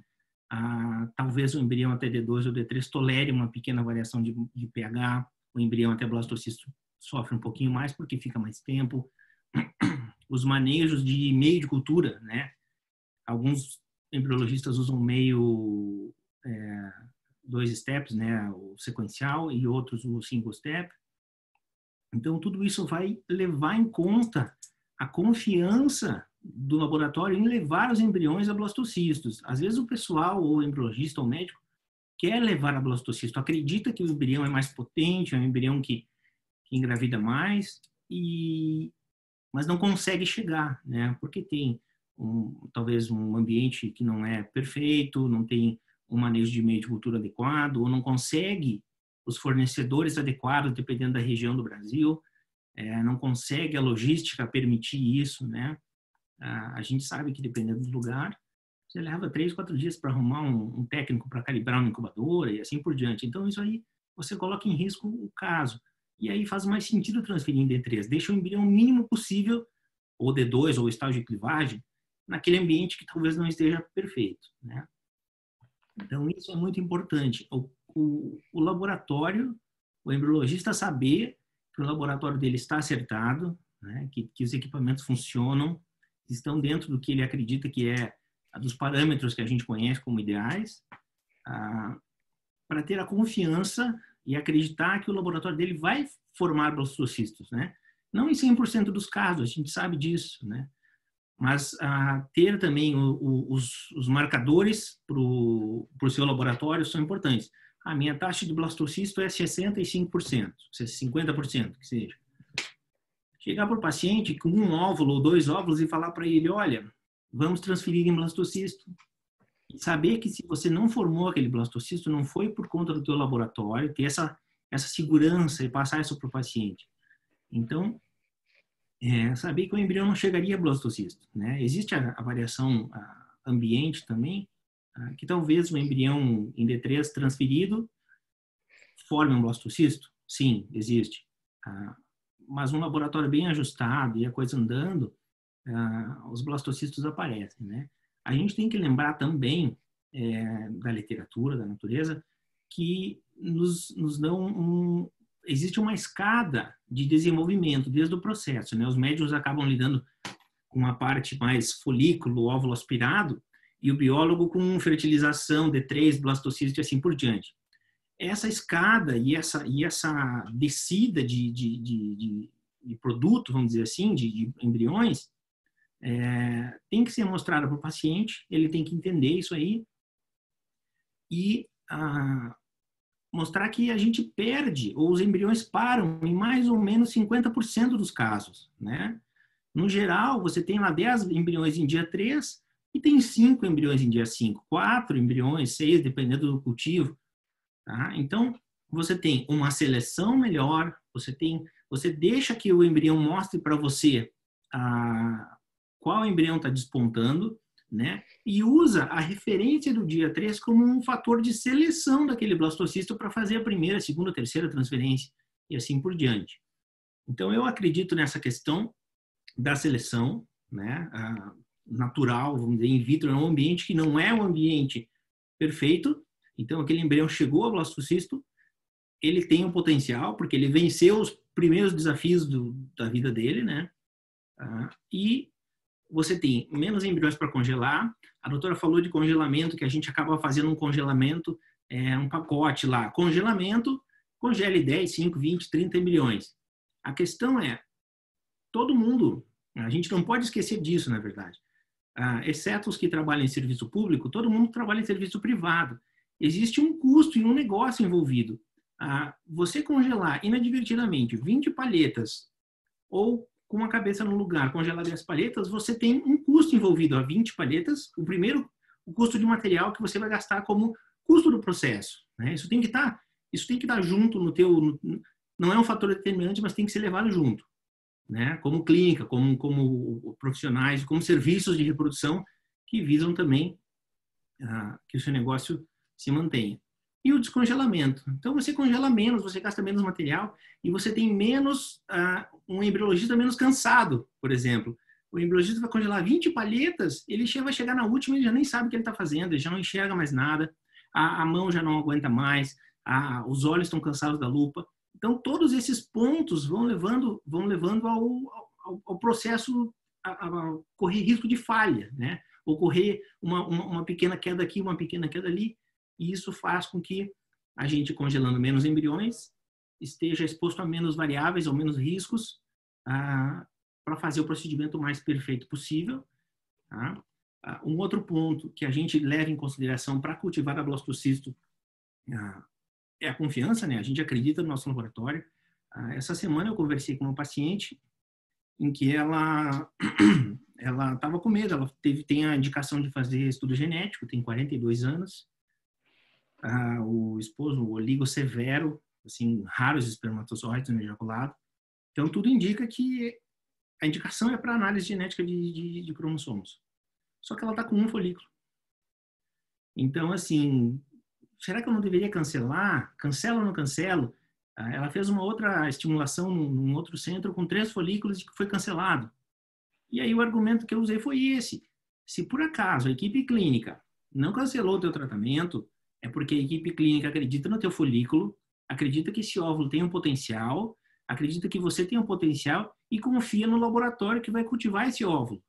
Talvez o embrião até D2 ou D3 tolere uma pequena variação de pH, o embrião até blastocisto sofre um pouquinho mais porque fica mais tempo. Os manejos de meio de cultura, né? Alguns embriologistas usam meio 2 steps, né? O sequencial, e outros o single step. Então, tudo isso vai levar em conta a confiança do laboratório em levar os embriões a blastocistos. Às vezes o pessoal, ou o embriologista, ou o médico, quer levar a blastocisto, acredita que o embrião é mais potente, é um embrião que engravida mais, mas não consegue chegar, né? Porque tem talvez um ambiente que não é perfeito, não tem um manejo de meio de cultura adequado, ou não consegue os fornecedores adequados, dependendo da região do Brasil, não consegue a logística permitir isso, né? A gente sabe que, dependendo do lugar, você leva 3, 4 dias para arrumar um técnico para calibrar uma incubadora e assim por diante. Então, isso aí você coloca em risco o caso. E aí faz mais sentido transferir em D3. Deixa o embrião o mínimo possível, ou D2, ou estágio de clivagem, naquele ambiente que talvez não esteja perfeito, né? Então, isso é muito importante. O laboratório, o embriologista saber que o laboratório dele está acertado, né? Que os equipamentos funcionam, estão dentro do que ele acredita que é dos parâmetros que a gente conhece como ideais, para ter a confiança e acreditar que o laboratório dele vai formar blastocistos, né? Não em 100% dos casos, a gente sabe disso, né? mas ter também os marcadores para o seu laboratório são importantes. A minha taxa de blastocisto é 65%, 50%, que seja. Chegar para o paciente com um óvulo ou 2 óvulos e falar para ele, olha, vamos transferir em blastocisto. E saber que se você não formou aquele blastocisto, não foi por conta do teu laboratório, ter essa segurança e passar isso para o paciente. Então, saber que o embrião não chegaria a blastocisto, né? Existe a variação ambiente também, que talvez o embrião em D3 transferido forme um blastocisto. Sim, existe. Mas um laboratório bem ajustado e a coisa andando, os blastocistos aparecem, né? A gente tem que lembrar também da literatura, da natureza, que nos dão existe uma escada de desenvolvimento desde o processo, né? Os médicos acabam lidando com a parte mais folículo, óvulo aspirado, e o biólogo com fertilização, D3, blastocisto e assim por diante. Essa escada e essa descida de produto, vamos dizer assim, de embriões, tem que ser mostrada para o paciente, ele tem que entender isso aí e mostrar que a gente perde, ou os embriões param em mais ou menos 50% dos casos, né? No geral, você tem lá 10 embriões em dia 3 e tem 5 embriões em dia 5, 4 embriões, 6, dependendo do cultivo. Tá? Então, você tem uma seleção melhor, você deixa que o embrião mostre para você qual embrião está despontando, né? E usa a referência do dia 3 como um fator de seleção daquele blastocisto para fazer a primeira, segunda, terceira transferência e assim por diante. Então, eu acredito nessa questão da seleção, né? Natural, vamos dizer, in vitro, é um ambiente que não é um ambiente perfeito. Então, aquele embrião chegou ao blastocisto, ele tem um potencial, porque ele venceu os primeiros desafios da vida dele, né? E você tem menos embriões para congelar. A doutora falou de congelamento, que a gente acaba fazendo um congelamento, um pacote lá. Congelamento, congele 10, 5, 20, 30 embriões. A questão é, todo mundo, a gente não pode esquecer disso, na verdade. Exceto os que trabalham em serviço público, todo mundo trabalha em serviço privado. Existe um custo e um negócio envolvido. Você congelar inadvertidamente 20 palhetas ou com uma cabeça no lugar, congelar 10 palhetas, você tem um custo envolvido a 20 palhetas. O primeiro, o custo de material que você vai gastar como custo do processo, né? Isso tem que estar junto no teu, não é um fator determinante, mas tem que ser levado junto, né? Como clínica, como profissionais, como serviços de reprodução que visam também que o seu negócio se mantenha. E o descongelamento. Então, você congela menos, você gasta menos material e você tem menos, um embriologista menos cansado, por exemplo. O embriologista vai congelar 20 palhetas, ele vai chegar na última e já nem sabe o que ele está fazendo, ele já não enxerga mais nada, a mão já não aguenta mais, os olhos estão cansados da lupa. Então, todos esses pontos vão levando ao processo a correr risco de falha, né? Ocorrer uma pequena queda aqui, uma pequena queda ali. E isso faz com que a gente, congelando menos embriões, esteja exposto a menos variáveis ou menos riscos para fazer o procedimento mais perfeito possível. Tá? Um outro ponto que a gente leva em consideração para cultivar a blastocisto é a confiança, né? A gente acredita no nosso laboratório. Essa semana eu conversei com uma paciente em que ela estava com medo, ela tem a indicação de fazer estudo genético, tem 42 anos. O esposo, o oligo severo, assim, raros espermatozoides no ejaculado. Então, tudo indica que a indicação é para análise genética de cromossomos. Só que ela está com um folículo. Então, assim, será que eu não deveria cancelar? Cancelo ou não cancelo? Ela fez uma outra estimulação num outro centro com 3 folículos e que foi cancelado. E aí o argumento que eu usei foi esse. Se por acaso a equipe clínica não cancelou o teu tratamento, é porque a equipe clínica acredita no teu folículo, acredita que esse óvulo tem um potencial, acredita que você tem um potencial e confia no laboratório que vai cultivar esse óvulo,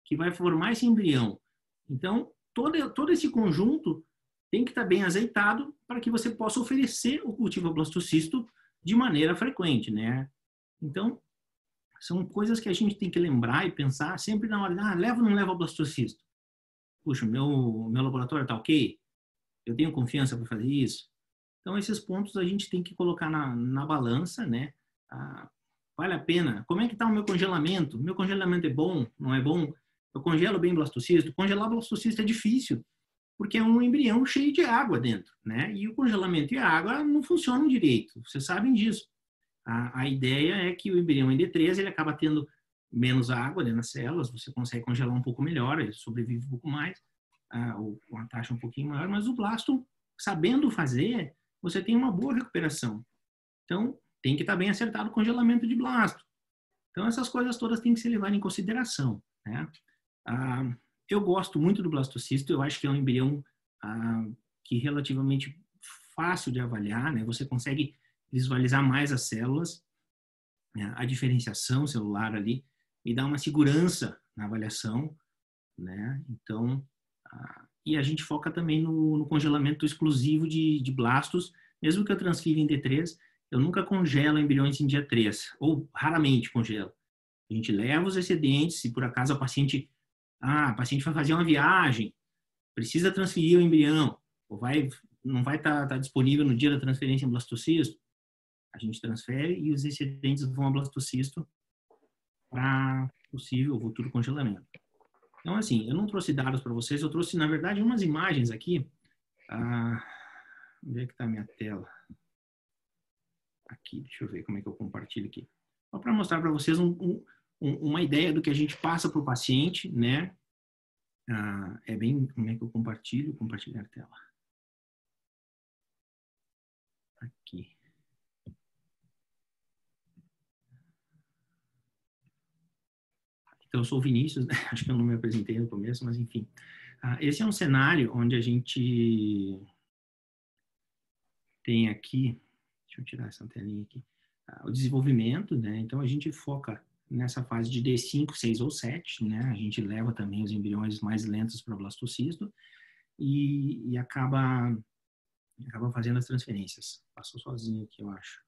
que vai formar esse embrião. Então, todo esse conjunto tem que estar bem azeitado para que você possa oferecer o cultivo blastocisto de maneira frequente, né? Então, são coisas que a gente tem que lembrar e pensar sempre na hora de, leva ou não leva o blastocisto? Puxa, meu laboratório está ok? Eu tenho confiança para fazer isso? Então, esses pontos a gente tem que colocar na balança, né? Vale a pena? Como é que está o meu congelamento? Meu congelamento é bom? Não é bom? Eu congelo bem blastocisto? Congelar blastocisto é difícil, porque é um embrião cheio de água dentro, né? E o congelamento e a água não funcionam direito, vocês sabem disso. A ideia é que o embrião em D3 ele acaba tendo menos água dentro das células, você consegue congelar um pouco melhor, ele sobrevive um pouco mais, ou uma taxa um pouquinho maior, mas o blasto, sabendo fazer, você tem uma boa recuperação. Então, tem que estar bem acertado o congelamento de blasto. Então, essas coisas todas têm que ser levadas em consideração, né? Eu gosto muito do blastocisto, eu acho que é um embrião que é relativamente fácil de avaliar, né? Você consegue visualizar mais as células, né? A diferenciação celular ali, e dá uma segurança na avaliação, né? Então, e a gente foca também no congelamento exclusivo de blastos, mesmo que eu transfira em D3, eu nunca congelo embriões em dia 3, ou raramente congelo. A gente leva os excedentes, se por acaso a paciente vai fazer uma viagem, precisa transferir o embrião, ou não vai estar disponível no dia da transferência em blastocisto, a gente transfere e os excedentes vão a blastocisto para possível futuro congelamento. Então, assim, eu não trouxe dados para vocês, eu trouxe, na verdade, umas imagens aqui. Onde é que está a minha tela? Aqui, deixa eu ver como é que eu compartilho aqui. Só para mostrar para vocês uma ideia do que a gente passa para o paciente, né? É bem, como é que eu compartilho? Compartilhar a tela. Aqui. Então, eu sou o Vinícius, né? Acho que eu não me apresentei no começo, mas enfim. Esse é um cenário onde a gente tem aqui, deixa eu tirar essa telinha aqui, o desenvolvimento, né? Então, a gente foca nessa fase de D5, 6 ou 7, né? A gente leva também os embriões mais lentos para blastocisto e acaba fazendo as transferências. Passou sozinho aqui, eu acho.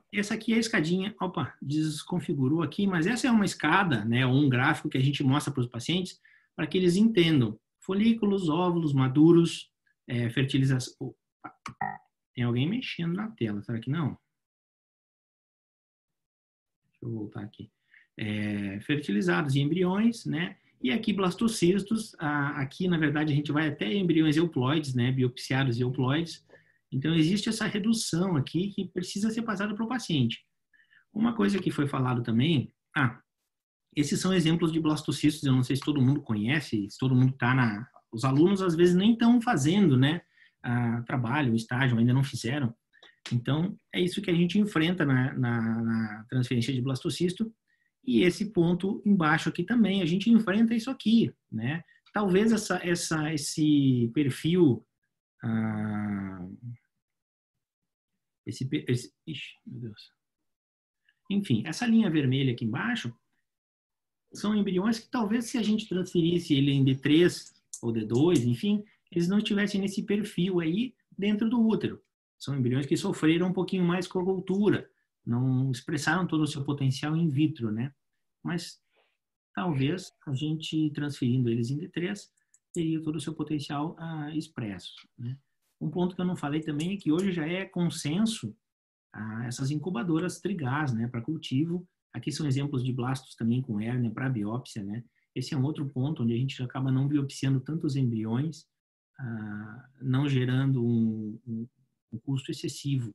Essa aqui é a escadinha, desconfigurou aqui, mas essa é uma escada, né, ou um gráfico que a gente mostra para os pacientes para que eles entendam folículos, óvulos maduros, fertilização. Tem alguém mexendo na tela, será que não? Deixa eu voltar aqui. Fertilizados e embriões, né? E aqui blastocistos, aqui na verdade a gente vai até embriões euploides, né, biopsiados e euploides. Então, existe essa redução aqui que precisa ser passada para o paciente. Uma coisa que foi falado também, esses são exemplos de blastocistos, eu não sei se todo mundo conhece, se todo mundo está os alunos às vezes nem estão fazendo, né, trabalho, estágio, ainda não fizeram. Então, é isso que a gente enfrenta na transferência de blastocisto. E esse ponto embaixo aqui também, a gente enfrenta isso aqui, né? Talvez esse perfil... Ixi, meu Deus. Enfim, essa linha vermelha aqui embaixo são embriões que talvez se a gente transferisse ele em D3 ou D2, enfim, eles não estivessem nesse perfil aí dentro do útero. São embriões que sofreram um pouquinho mais com a cultura, não expressaram todo o seu potencial in vitro, né? Mas talvez a gente transferindo eles em D3 teria todo o seu potencial expresso, né? Um ponto que eu não falei também é que hoje já é consenso essas incubadoras trigás, né, para cultivo. Aqui são exemplos de blastos também com hérnia para biópsia, né? Esse é um outro ponto onde a gente acaba não biopsiando tantos embriões, não gerando um custo excessivo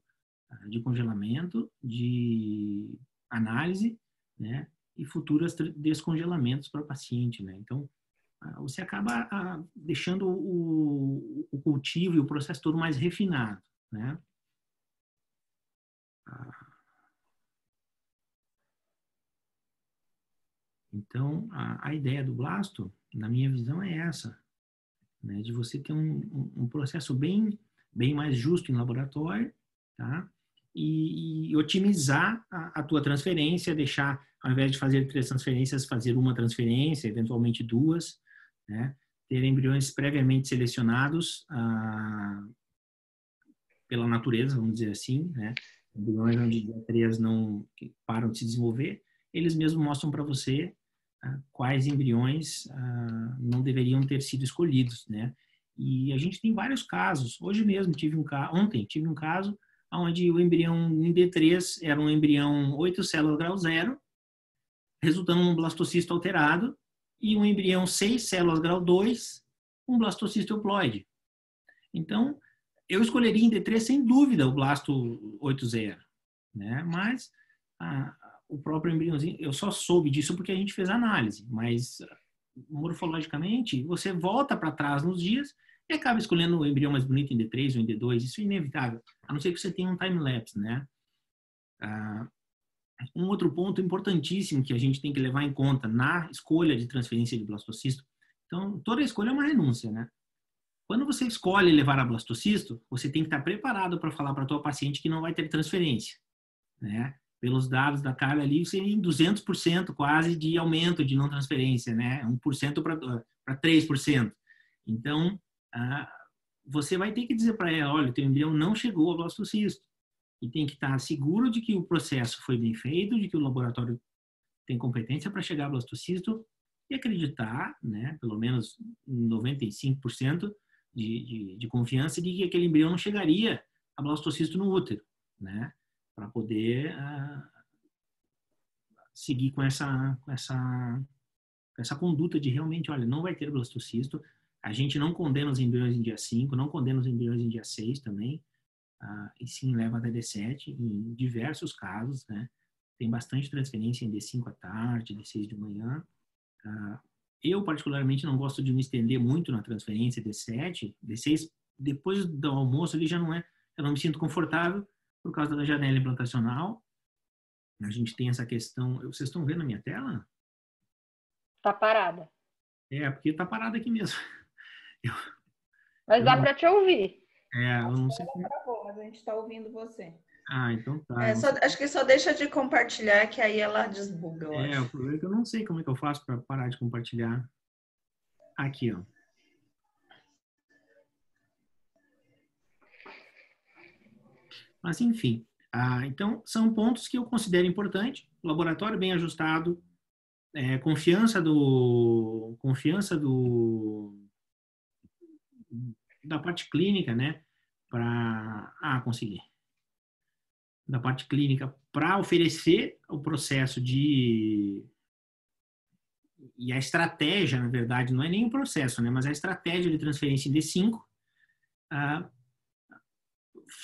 de congelamento, de análise, né, e futuros descongelamentos para o paciente, né? Então, você acaba deixando o cultivo e o processo todo mais refinado, né? Então, a ideia do blasto, na minha visão, é essa, né? De você ter um processo bem mais justo em laboratório, tá? E otimizar a tua transferência, deixar, ao invés de fazer 3 transferências, fazer uma transferência, eventualmente 2, né? Ter embriões previamente selecionados pela natureza, vamos dizer assim, né? Embriões onde dia 3 não param de se desenvolver, eles mesmos mostram para você quais embriões não deveriam ter sido escolhidos, né? E a gente tem vários casos. Hoje mesmo ontem tive um caso onde o embrião em D3 era um embrião 8 células grau 0, resultando num blastocisto alterado, e um embrião 6 células grau 2, um blastocisto euploide. Então, eu escolheria em D3 sem dúvida o blasto 8-0, né? Mas o próprio embriãozinho, eu só soube disso porque a gente fez análise, mas morfologicamente, você volta para trás nos dias e acaba escolhendo o embrião mais bonito em D3 ou em D2, isso é inevitável, a não ser que você tenha um time-lapse, né? Um outro ponto importantíssimo que a gente tem que levar em conta na escolha de transferência de blastocisto, então, toda escolha é uma renúncia, né? Quando você escolhe levar a blastocisto, você tem que estar preparado para falar para a tua paciente que não vai ter transferência, né? Pelos dados da Carla ali, você tem 200% quase de aumento de não transferência, né? 1% para 3%. Então, você vai ter que dizer para ela, olha, o teu embrião não chegou ao blastocisto. E tem que estar seguro de que o processo foi bem feito, de que o laboratório tem competência para chegar ao blastocisto e acreditar, né, pelo menos 95% de confiança de que aquele embrião não chegaria a blastocisto no útero, né, para poder seguir com essa conduta de realmente, olha, não vai ter blastocisto. A gente não condena os embriões em dia 5, não condena os embriões em dia 6 também, e sim leva até D7 em diversos casos, né? Tem bastante transferência em D5 à tarde, D6 de manhã. Eu, particularmente, não gosto de me estender muito na transferência D7. D6, depois do almoço, ele já não é... Eu não me sinto confortável por causa da janela implantacional. A gente tem essa questão... Vocês estão vendo a minha tela? Tá parada. Porque tá parada aqui mesmo. Mas dá para te ouvir. Eu não sei como... Mas a gente está ouvindo você. Então tá. Acho que só deixa de compartilhar, que aí ela desbuga, eu acho. O problema é que eu não sei como é que eu faço para parar de compartilhar. Aqui, ó. Mas, enfim. Então, são pontos que eu considero importantes. Laboratório bem ajustado, confiança da parte clínica, né? Para conseguir. Da parte clínica para oferecer o processo e a estratégia, na verdade, não é nem o processo, né, mas a estratégia de transferência em D5,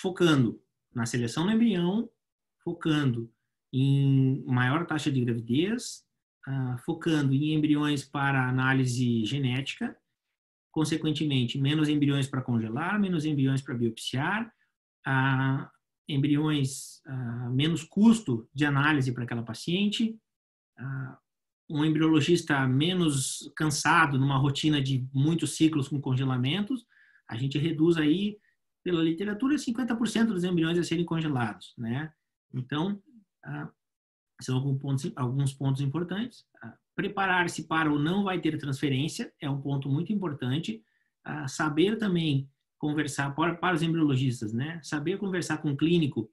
focando na seleção do embrião, focando em maior taxa de gravidez, focando em embriões para análise genética, consequentemente, menos embriões para congelar, menos embriões para biopsiar, embriões, menos custo de análise para aquela paciente, um embriologista menos cansado numa rotina de muitos ciclos com congelamentos, a gente reduz aí, pela literatura, 50% dos embriões a serem congelados, né? Então, são alguns pontos importantes. Preparar-se para o não vai ter transferência é um ponto muito importante. Saber também conversar para os embriologistas, né? Saber conversar com o clínico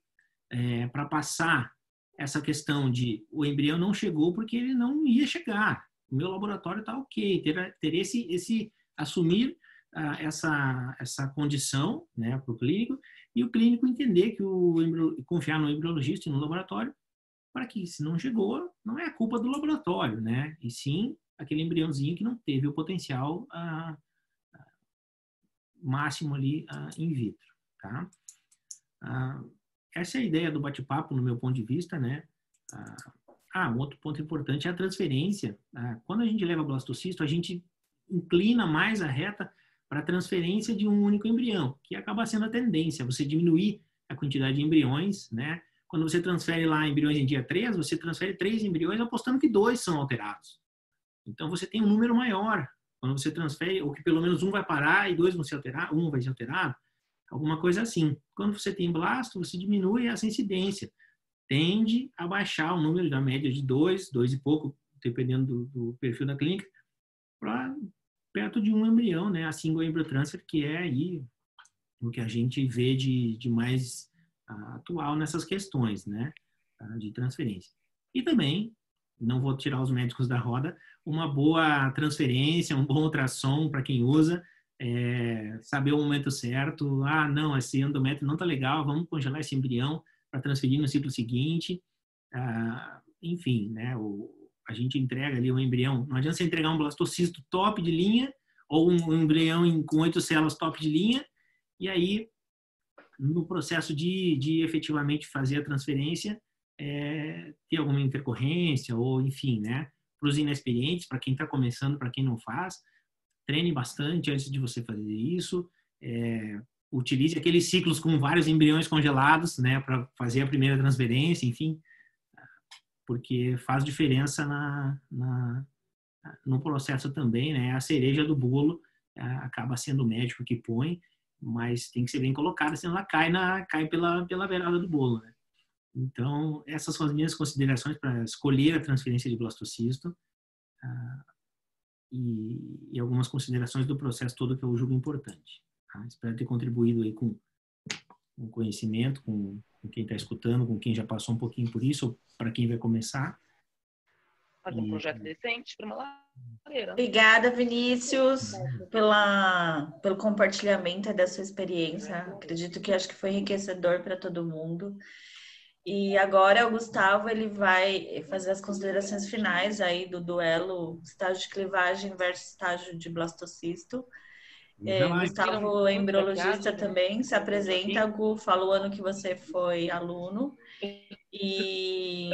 para passar essa questão de o embrião não chegou porque ele não ia chegar. O meu laboratório está ok. Ter assumir essa condição, né, para o clínico, e o clínico entender que confiar no embriologista e no laboratório, para que se não chegou, não é a culpa do laboratório, né? E sim aquele embriãozinho que não teve o potencial máximo ali in vitro, tá? Essa é a ideia do bate-papo, no meu ponto de vista, né? Um outro ponto importante é a transferência. Quando a gente leva blastocisto, a gente inclina mais a reta para a transferência de um único embrião, que acaba sendo a tendência, você diminuir a quantidade de embriões, né? Quando você transfere lá embriões em dia 3, você transfere 3 embriões apostando que 2 são alterados. Então, você tem um número maior. Quando você transfere, ou que pelo menos um vai parar e 2 vão se alterar, um vai se alterar, alguma coisa assim. Quando você tem blasto, você diminui essa incidência. Tende a baixar o número da média de 2 e pouco, dependendo do perfil da clínica, para perto de um embrião, né? A single embryo transfer, que é aí o que a gente vê de mais atual nessas questões, né? De transferência. E também não vou tirar os médicos da roda, uma boa transferência, um bom ultrassom para quem usa, saber o momento certo. Ah, não, esse endométrio não está legal, vamos congelar esse embrião para transferir no ciclo seguinte. Enfim, né? A gente entrega ali um embrião. Não adianta você entregar um blastocisto top de linha ou um embrião com 8 células top de linha, e aí, no processo de efetivamente fazer a transferência, ter alguma intercorrência ou, enfim, né? Para os inexperientes, para quem está começando, para quem não faz, treine bastante antes de você fazer isso. Utilize aqueles ciclos com vários embriões congelados, né? Para fazer a primeira transferência, enfim, porque faz diferença no processo também, né? A cereja do bolo acaba sendo o médico que põe, mas tem que ser bem colocada, senão ela cai pela beirada do bolo, né? Então, essas são as minhas considerações para escolher a transferência de blastocisto, e algumas considerações do processo todo que eu julgo importante. Tá? Espero ter contribuído aí com conhecimento, com quem está escutando, com quem já passou um pouquinho por isso, ou para quem vai começar. Faz um projeto decente para uma lareira. Obrigada, Vinícius, pelo compartilhamento da sua experiência. Acredito que acho que foi enriquecedor para todo mundo. E agora o Gustavo ele vai fazer as considerações finais aí do duelo estágio de clivagem versus estágio de blastocisto. Gustavo é embriologista também, se apresenta. Gu, fala o ano que você foi aluno. E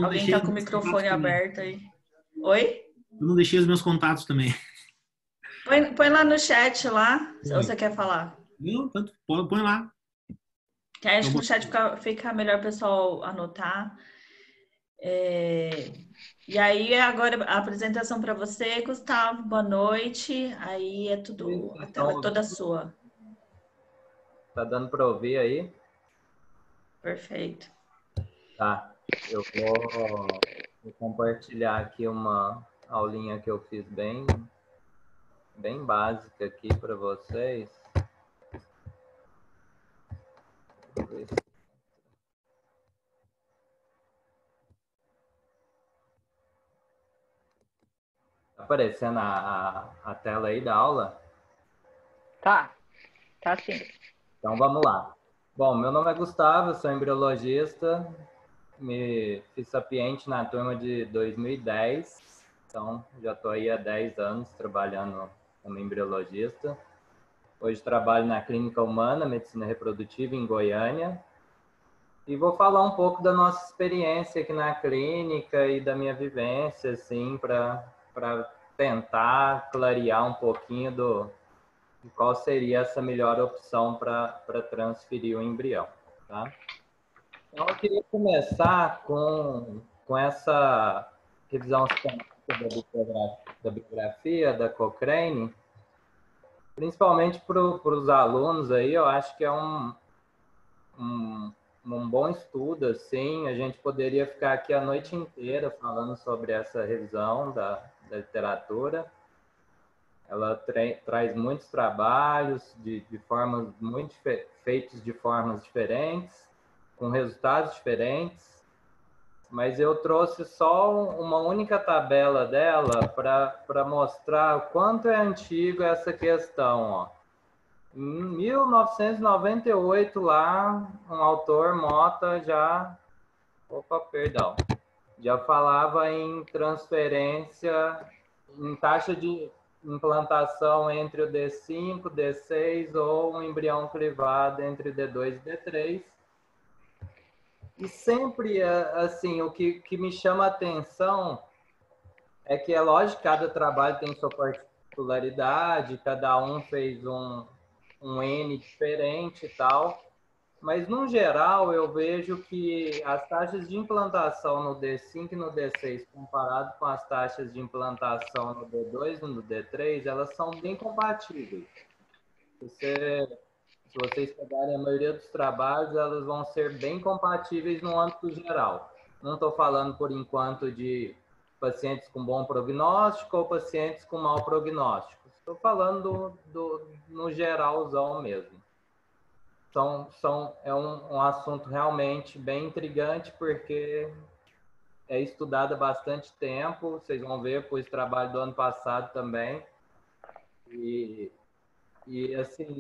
alguém está com o microfone aberto aí. Oi? Eu não deixei os meus contatos também. Põe lá no chat lá, se você quer falar. Não, tanto, põe lá. Que acho que no chat fica melhor o pessoal anotar. E aí, agora a apresentação para você, Gustavo. Boa noite. Aí é tudo, a tela é toda sua. Tá dando para ouvir aí? Perfeito. Tá. Eu vou compartilhar aqui uma aulinha que eu fiz bem básica aqui para vocês. Tá aparecendo a tela aí da aula? Tá sim. Então vamos lá. Bom, meu nome é Gustavo, eu sou embriologista, me fiz sapiente na turma de 2010, então já estou aí há 10 anos trabalhando como embriologista. Hoje trabalho na Clínica Humana, Medicina Reprodutiva, em Goiânia. E vou falar um pouco da nossa experiência aqui na clínica e da minha vivência, assim, para tentar clarear um pouquinho de qual seria essa melhor opção para transferir o embrião, tá? Então, eu queria começar com essa revisão da bibliografia da Cochrane, principalmente para os alunos aí. Eu acho que é um bom estudo, assim. A gente poderia ficar aqui a noite inteira falando sobre essa revisão da literatura. Ela traz muitos trabalhos feitos de formas diferentes, com resultados diferentes, mas eu trouxe só uma única tabela dela para mostrar o quanto é antigo essa questão, ó. Em 1998, lá, um autor, Mota, já falava em transferência, em taxa de implantação entre o D5, D6 ou um embrião clivado entre D2 e D3. E sempre, assim, o que me chama a atenção é que, é lógico, cada trabalho tem sua particularidade, cada um fez um N diferente e tal, mas, no geral, eu vejo que as taxas de implantação no D5 e no D6, comparado com as taxas de implantação no D2 e no D3, elas são bem compatíveis. Se vocês pegarem a maioria dos trabalhos, elas vão ser bem compatíveis no âmbito geral. Não estou falando, por enquanto, de pacientes com bom prognóstico ou pacientes com mau prognóstico. Estou falando no geralzão mesmo. É um assunto realmente bem intrigante, porque é estudada há bastante tempo, vocês vão ver, pois trabalho do ano passado também. E assim,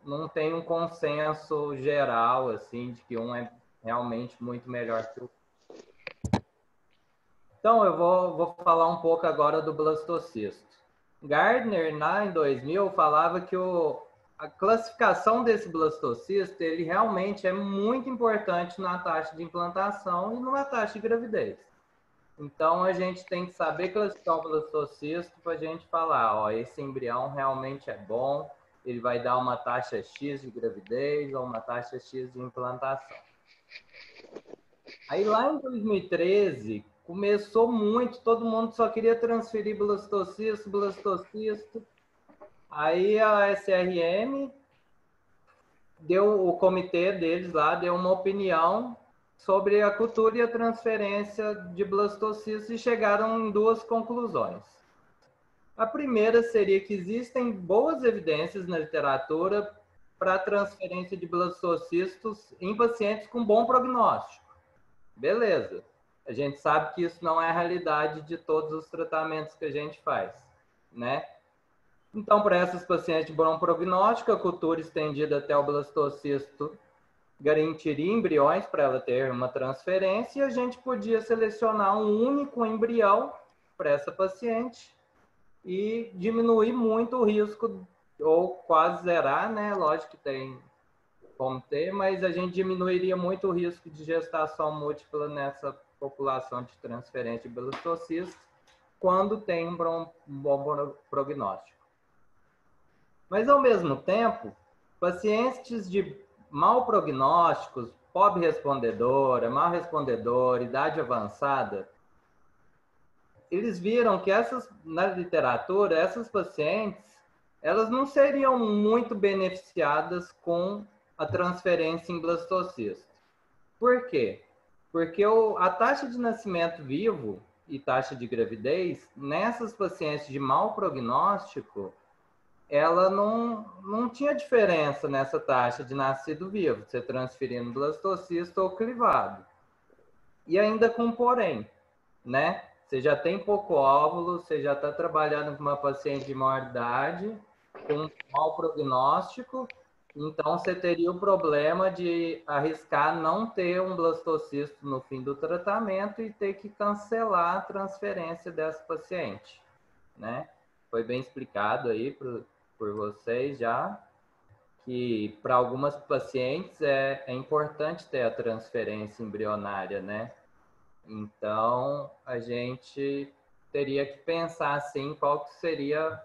não tem um consenso geral, assim, de que um é realmente muito melhor que o outro. Então, eu vou falar um pouco agora do blastocisto. Gardner, lá em 2000, falava que a classificação desse blastocisto, ele realmente é muito importante na taxa de implantação e na taxa de gravidez. Então, a gente tem que saber classificar o blastocisto para a gente falar, ó, esse embrião realmente é bom, ele vai dar uma taxa X de gravidez ou uma taxa X de implantação. Aí, lá em 2013, começou muito, todo mundo só queria transferir blastocisto. Aí, a SRM, o comitê deles lá, deu uma opinião sobre a cultura e a transferência de blastocisto e chegaram em duas conclusões. A primeira seria que existem boas evidências na literatura para a transferência de blastocistos em pacientes com bom prognóstico. Beleza. A gente sabe que isso não é a realidade de todos os tratamentos que a gente faz, né? Então, para essas pacientes de bom prognóstico, a cultura estendida até o blastocisto garantiria embriões para ela ter uma transferência e a gente podia selecionar um único embrião para essa paciente e diminuir muito o risco, ou quase zerar, né? Lógico que tem como ter, mas a gente diminuiria muito o risco de gestação múltipla nessa população de transferência de blastocisto quando tem um bom prognóstico. Mas, ao mesmo tempo, pacientes de mau prognósticos, pobre respondedora, mal respondedora, idade avançada, eles viram que na literatura, essas pacientes, elas não seriam muito beneficiadas com a transferência em blastocisto. Por quê? Porque a taxa de nascimento vivo e taxa de gravidez, nessas pacientes de mau prognóstico, ela não tinha diferença nessa taxa de nascido vivo, você transferindo blastocisto ou clivado. E ainda com porém, né? Você já tem pouco óvulo, você já está trabalhando com uma paciente de maior idade, com mau prognóstico, então você teria o problema de arriscar não ter um blastocisto no fim do tratamento e ter que cancelar a transferência dessa paciente, né? Foi bem explicado aí por vocês já, que para algumas pacientes é importante ter a transferência embrionária, né? Então, a gente teria que pensar, assim, qual que seria,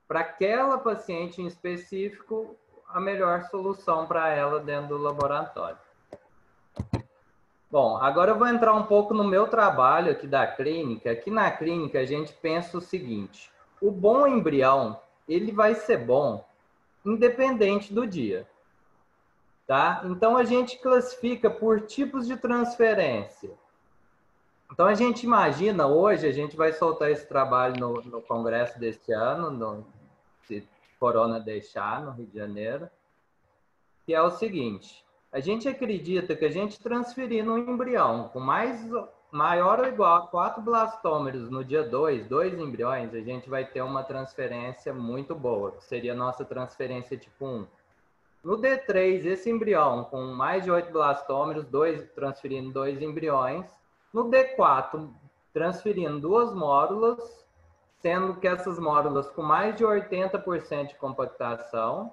para aquela paciente em específico, a melhor solução para ela dentro do laboratório. Bom, agora eu vou entrar um pouco no meu trabalho aqui da clínica. Aqui na clínica, a gente pensa o seguinte, o bom embrião, ele vai ser bom independente do dia, tá? Então, a gente classifica por tipos de transferência. Então, a gente imagina, hoje, a gente vai soltar esse trabalho no congresso deste ano, se Corona deixar, no Rio de Janeiro, que é o seguinte, a gente acredita que a gente transferindo um embrião com maior ou igual a 4 blastômeros no dia 2 embriões, a gente vai ter uma transferência muito boa, que seria a nossa transferência tipo 1. No D3, esse embrião com mais de 8 blastômeros, transferindo 2 embriões. No D4, transferindo 2 mórulas, sendo que essas mórulas com mais de 80% de compactação.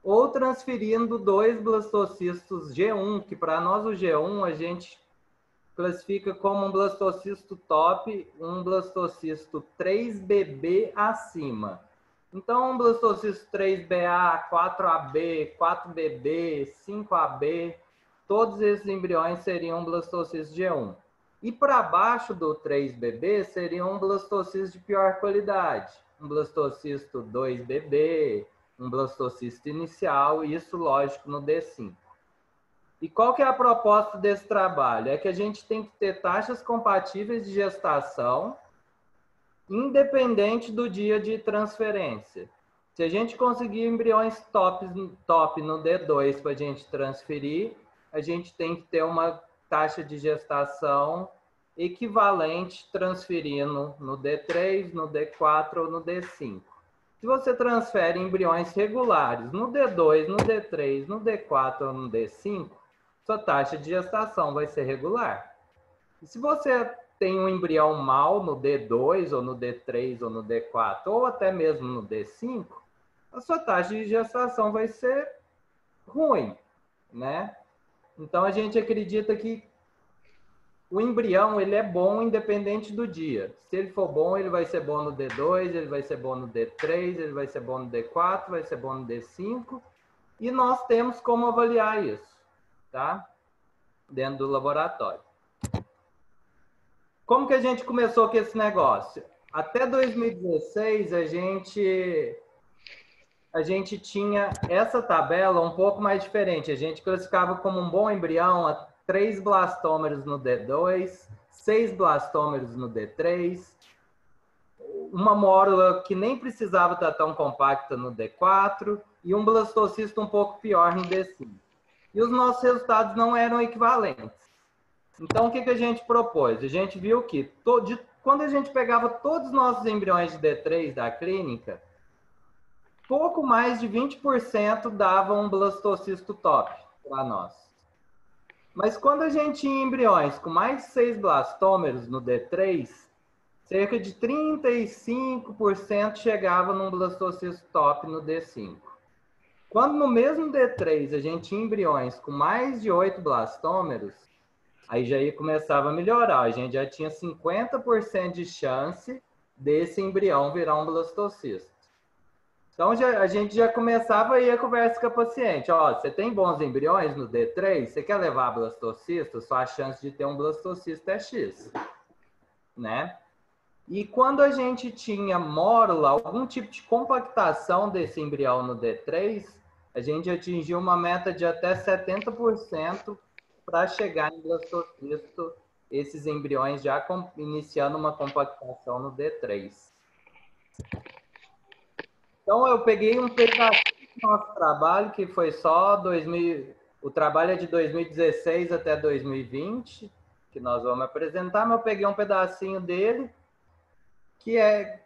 Ou transferindo 2 blastocistos G1, que para nós o G1 a gente classifica como um blastocisto top, um blastocisto 3BB acima. Então, um blastocisto 3BA, 4AB, 4BB, 5AB, todos esses embriões seriam blastocisto G1. E para baixo do 3BB seria um blastocisto de pior qualidade, um blastocisto 2BB, um blastocisto inicial, isso lógico no D5. E qual que é a proposta desse trabalho? É que a gente tem que ter taxas compatíveis de gestação, independente do dia de transferência. Se a gente conseguir embriões top no D2 para a gente transferir, a gente tem que ter uma taxa de gestação equivalente transferindo no D3, no D4 ou no D5. Se você transfere embriões regulares no D2, no D3, no D4 ou no D5, sua taxa de gestação vai ser regular. E se você tem um embrião mau no D2 ou no D3 ou no D4 ou até mesmo no D5, a sua taxa de gestação vai ser ruim, né? Então a gente acredita que o embrião ele é bom independente do dia. Se ele for bom, ele vai ser bom no D2, ele vai ser bom no D3, ele vai ser bom no D4, vai ser bom no D5. E nós temos como avaliar isso, tá? Dentro do laboratório. Como que a gente começou com esse negócio? Até 2016, a gente tinha essa tabela um pouco mais diferente. A gente classificava como um bom embrião 3 blastômeros no D2, 6 blastômeros no D3, uma mórula que nem precisava estar tão compacta no D4 e um blastocisto um pouco pior no D5. E os nossos resultados não eram equivalentes. Então, o que a gente propôs? A gente viu que quando a gente pegava todos os nossos embriões de D3 da clínica, pouco mais de 20% davam um blastocisto top para nós. Mas quando a gente tinha embriões com mais de 6 blastômeros no D3, cerca de 35% chegava num blastocisto top no D5. Quando no mesmo D3 a gente tinha embriões com mais de 8 blastômeros, aí já começava a melhorar. A gente já tinha 50% de chance desse embrião virar um blastocisto. Então, a gente já começava aí a conversa com a paciente. Ó, você tem bons embriões no D3? Você quer levar blastocisto? Sua chance de ter um blastocisto é X. Né? E quando a gente tinha mórula, algum tipo de compactação desse embrião no D3, a gente atingiu uma meta de até 70% para chegar em blastocisto, esses embriões já iniciando uma compactação no D3. Então, eu peguei um pedacinho do nosso trabalho, que foi só o trabalho é de 2016 até 2020, que nós vamos apresentar, mas eu peguei um pedacinho dele, que é...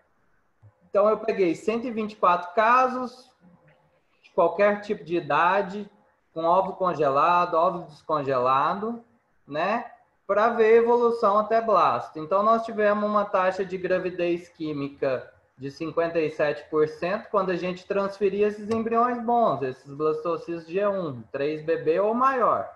Então, eu peguei 124 casos, de qualquer tipo de idade, com ovo congelado, ovo descongelado, né? Para ver evolução até blasto. Então, nós tivemos uma taxa de gravidez química de 57% quando a gente transferia esses embriões bons, esses blastocistos G1, 3BB ou maior.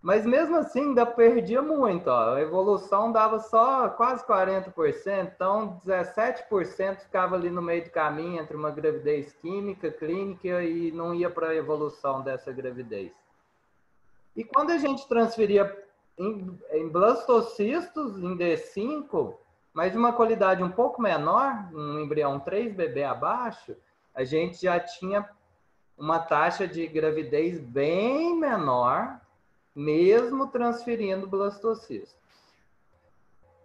Mas mesmo assim, ainda perdia muito. Ó. A evolução dava só quase 40%, então 17% ficava ali no meio do caminho entre uma gravidez química, clínica e não ia para a evolução dessa gravidez. E quando a gente transferia em blastocistos, em D5, mas de uma qualidade um pouco menor, um embrião 3BB abaixo, a gente já tinha uma taxa de gravidez bem menor, mesmo transferindo blastocistos.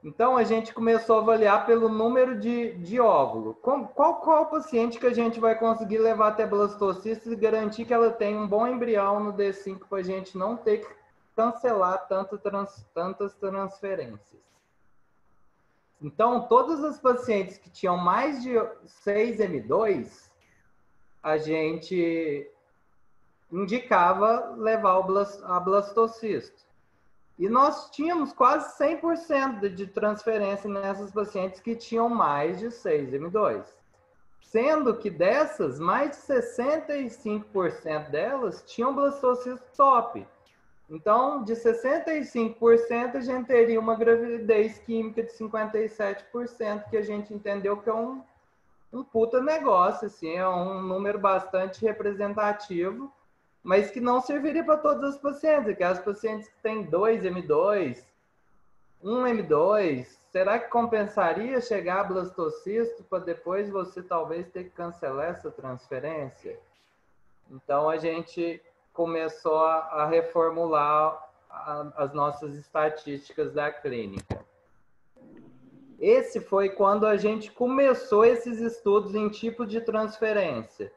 Então, a gente começou a avaliar pelo número de óvulo. Qual paciente que a gente vai conseguir levar até blastocistos e garantir que ela tem um bom embrião no D5 para a gente não ter que cancelar tantas transferências. Então, todas as pacientes que tinham mais de 6M2, a gente indicava levar a blastocisto. E nós tínhamos quase 100% de transferência nessas pacientes que tinham mais de 6M2. Sendo que dessas, mais de 65% delas tinham blastocisto top. Então, de 65%, a gente teria uma gravidez química de 57%, que a gente entendeu que é um puta negócio, assim, é um número bastante representativo, mas que não serviria para todas as pacientes, aquelas pacientes que têm 2M2, 1M2, será que compensaria chegar a blastocisto para depois você talvez ter que cancelar essa transferência? Então, a gente começou a reformular as nossas estatísticas da clínica. Esse foi quando a gente começou esses estudos em tipos de transferência.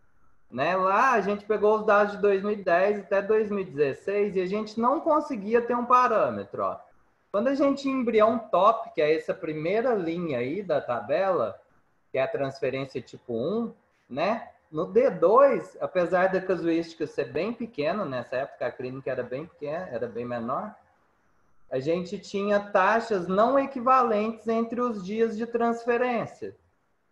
Né? Lá a gente pegou os dados de 2010 até 2016 e a gente não conseguia ter um parâmetro. Ó. Quando a gente embrião top, que é essa primeira linha aí da tabela, que é a transferência tipo 1, né? No D2, apesar da casuística ser bem pequena, nessa época a clínica era bem pequena, era bem menor, a gente tinha taxas não equivalentes entre os dias de transferência,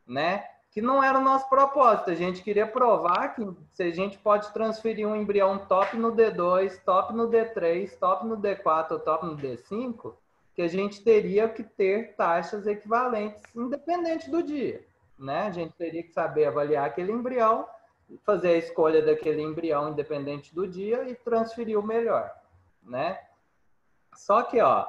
né? Que não era o nosso propósito. A gente queria provar que se a gente pode transferir um embrião top no D2, top no D3, top no D4 ou top no D5, que a gente teria que ter taxas equivalentes, independente do dia, né? A gente teria que saber avaliar aquele embrião, fazer a escolha daquele embrião independente do dia e transferir o melhor, né? Só que, ó,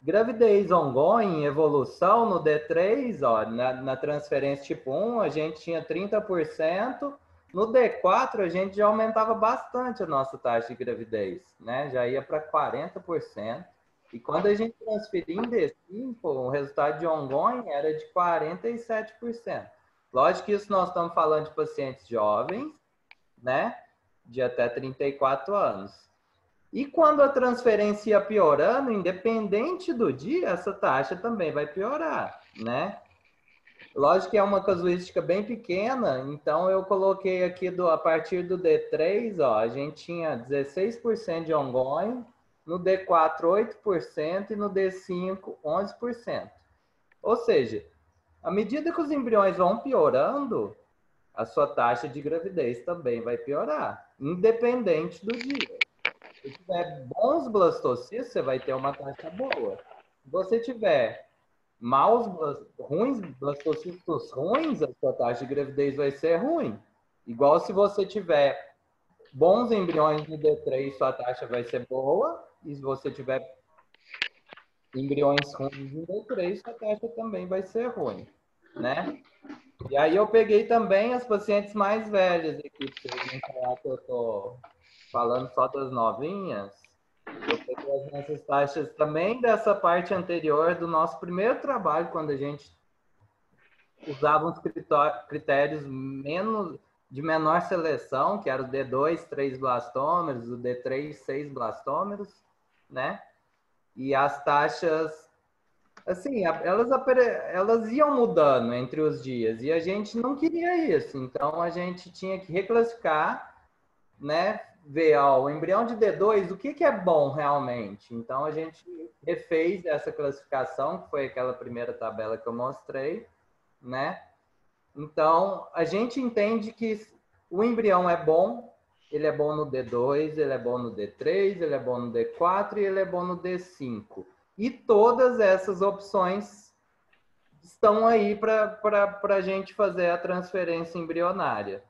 gravidez ongoing, evolução no D3, ó, na transferência tipo 1, a gente tinha 30%. No D4, a gente já aumentava bastante a nossa taxa de gravidez, né? Já ia para 40%. E quando a gente transferia em D5, o resultado de ongoing era de 47%. Lógico que isso nós estamos falando de pacientes jovens, né? De até 34 anos. E quando a transferência ia piorando, independente do dia, essa taxa também vai piorar, né? Lógico que é uma casuística bem pequena, então eu coloquei aqui a partir do D3, ó, a gente tinha 16% de ongoing, no D4 8% e no D5 11%. Ou seja, à medida que os embriões vão piorando, a sua taxa de gravidez também vai piorar, independente do dia. Se tiver bons blastocistos, você vai ter uma taxa boa. Se você tiver blastocistos ruins, a sua taxa de gravidez vai ser ruim. Igual se você tiver bons embriões no D3, sua taxa vai ser boa. E se você tiver embriões ruins no D3, sua taxa também vai ser ruim, né? E aí eu peguei também as pacientes mais velhas aqui, para vocês não falar que eu estou falando só das novinhas. Eu peguei as nossas taxas também dessa parte anterior do nosso primeiro trabalho, quando a gente usava uns critérios de menor seleção, que era o D2, 3 blastômeros, o D3, 6 blastômeros, né? E as taxas, assim, elas iam mudando entre os dias, e a gente não queria isso, então a gente tinha que reclassificar, né? Ver, ó, o embrião de D2, o que é bom realmente. Então, a gente refez essa classificação, que foi aquela primeira tabela que eu mostrei, né? Então, a gente entende que o embrião é bom, ele é bom no D2, ele é bom no D3, ele é bom no D4 e ele é bom no D5. E todas essas opções estão aí para a gente fazer a transferência embrionária,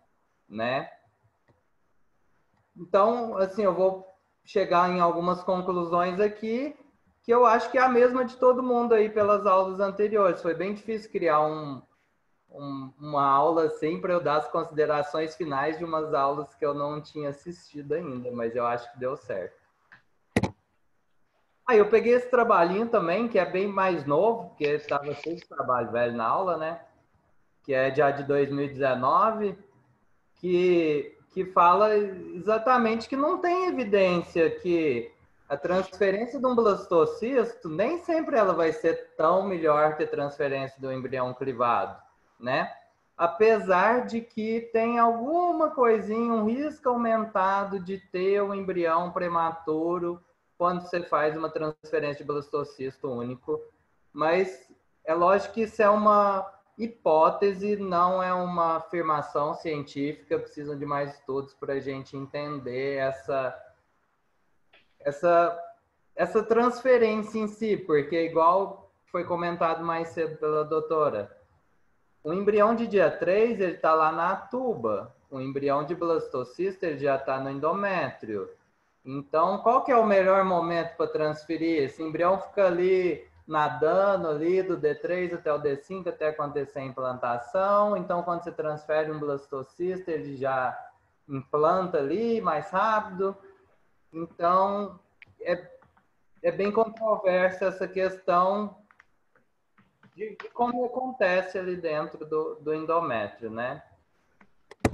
né? Então, assim, eu vou chegar em algumas conclusões aqui, que eu acho que é a mesma de todo mundo aí pelas aulas anteriores. Foi bem difícil criar uma aula assim para eu dar as considerações finais de umas aulas que eu não tinha assistido ainda, mas eu acho que deu certo. Aí eu peguei esse trabalhinho também, que é bem mais novo, porque estava cheio de trabalho velho na aula, né? Que é já de 2019, que fala exatamente que não tem evidência que a transferência de um blastocisto nem sempre ela vai ser tão melhor que a transferência do embrião clivado, né? Apesar de que tem alguma coisinha, um risco aumentado de ter um embrião prematuro quando você faz uma transferência de blastocisto único, mas é lógico que isso é uma hipótese, não é uma afirmação científica, precisam de mais estudos para a gente entender essa transferência em si, porque igual foi comentado mais cedo pela doutora, o embrião de dia 3, ele está lá na tuba, o embrião de blastocisto, ele já está no endométrio. Então, qual que é o melhor momento para transferir? Esse embrião fica ali nadando ali do D3 até o D5 até acontecer a implantação. Então, quando você transfere um blastocisto, ele já implanta ali mais rápido. Então, é bem controversa essa questão de como acontece ali dentro do endométrio, né?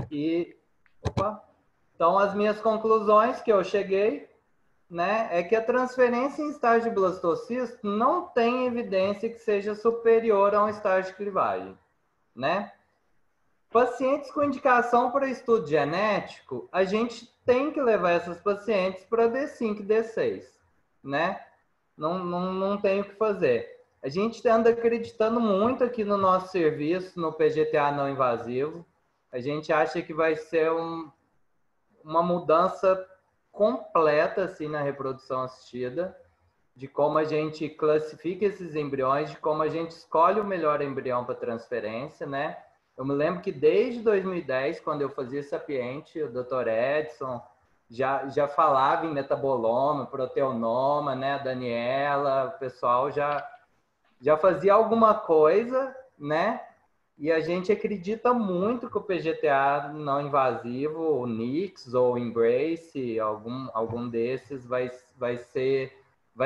E, então, as minhas conclusões que eu cheguei né, é que a transferência em estágio de blastocisto não tem evidência que seja superior a um estágio de clivagem, né? Pacientes com indicação para estudo genético, a gente tem que levar essas pacientes para D5 e D6, né? Não tem o que fazer. A gente anda acreditando muito aqui no nosso serviço, no PGTA não invasivo. A gente acha que vai ser uma mudança completa assim, na reprodução assistida, de como a gente classifica esses embriões, de como a gente escolhe o melhor embrião para transferência, né? Eu me lembro que desde 2010, quando eu fazia Sapiente, o Dr. Edson já falava em metaboloma, proteonoma, né? A Daniela, o pessoal já fazia alguma coisa, né? E a gente acredita muito que o PGTA não invasivo, o Nix ou o Embrace, algum desses vai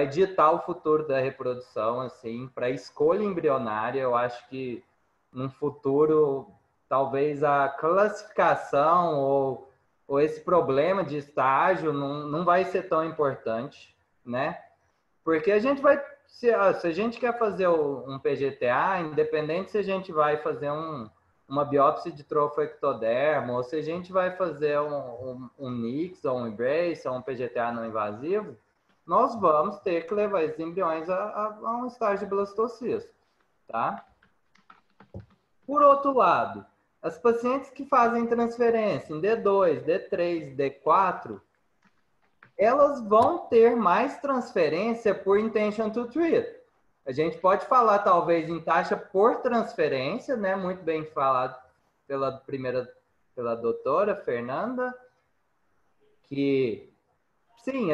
ditar o futuro da reprodução, assim, para escolha embrionária. Eu acho que no futuro, talvez a classificação ou esse problema de estágio não vai ser tão importante, né? Porque a gente vai, se a gente quer fazer um PGTA, independente se a gente vai fazer uma biópsia de trofoectoderma, ou se a gente vai fazer um Nix, ou um Embrace, ou um PGTA não invasivo, nós vamos ter que levar esses embriões a um estágio de blastocisto, tá? Por outro lado, as pacientes que fazem transferência em D2, D3, D4, elas vão ter mais transferência por intention to treat. A gente pode falar, talvez, em taxa por transferência, né? Muito bem falado pela doutora Fernanda, que, sim,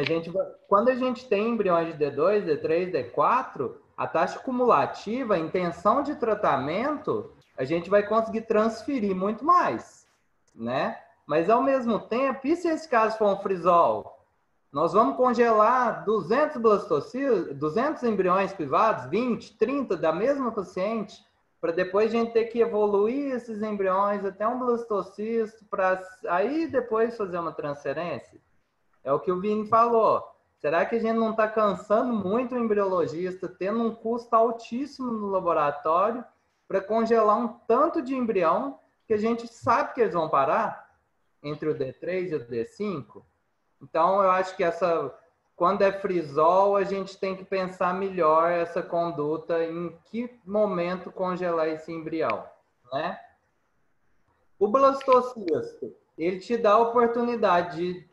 quando a gente tem embriões de D2, D3, D4, a taxa cumulativa, a intenção de tratamento, a gente vai conseguir transferir muito mais, né? Mas, ao mesmo tempo, e se esse caso for um frisol? Nós vamos congelar 200 embriões privados, 20, 30 da mesma paciente, para depois a gente ter que evoluir esses embriões até um blastocisto, para aí depois fazer uma transferência. É o que o Vini falou. Será que a gente não está cansando muito o embriologista, tendo um custo altíssimo no laboratório, para congelar um tanto de embrião que a gente sabe que eles vão parar entre o D3 e o D5? Então, eu acho que quando é frisol, a gente tem que pensar melhor essa conduta, em que momento congelar esse embrião, né? O blastocisto, ele te dá a oportunidade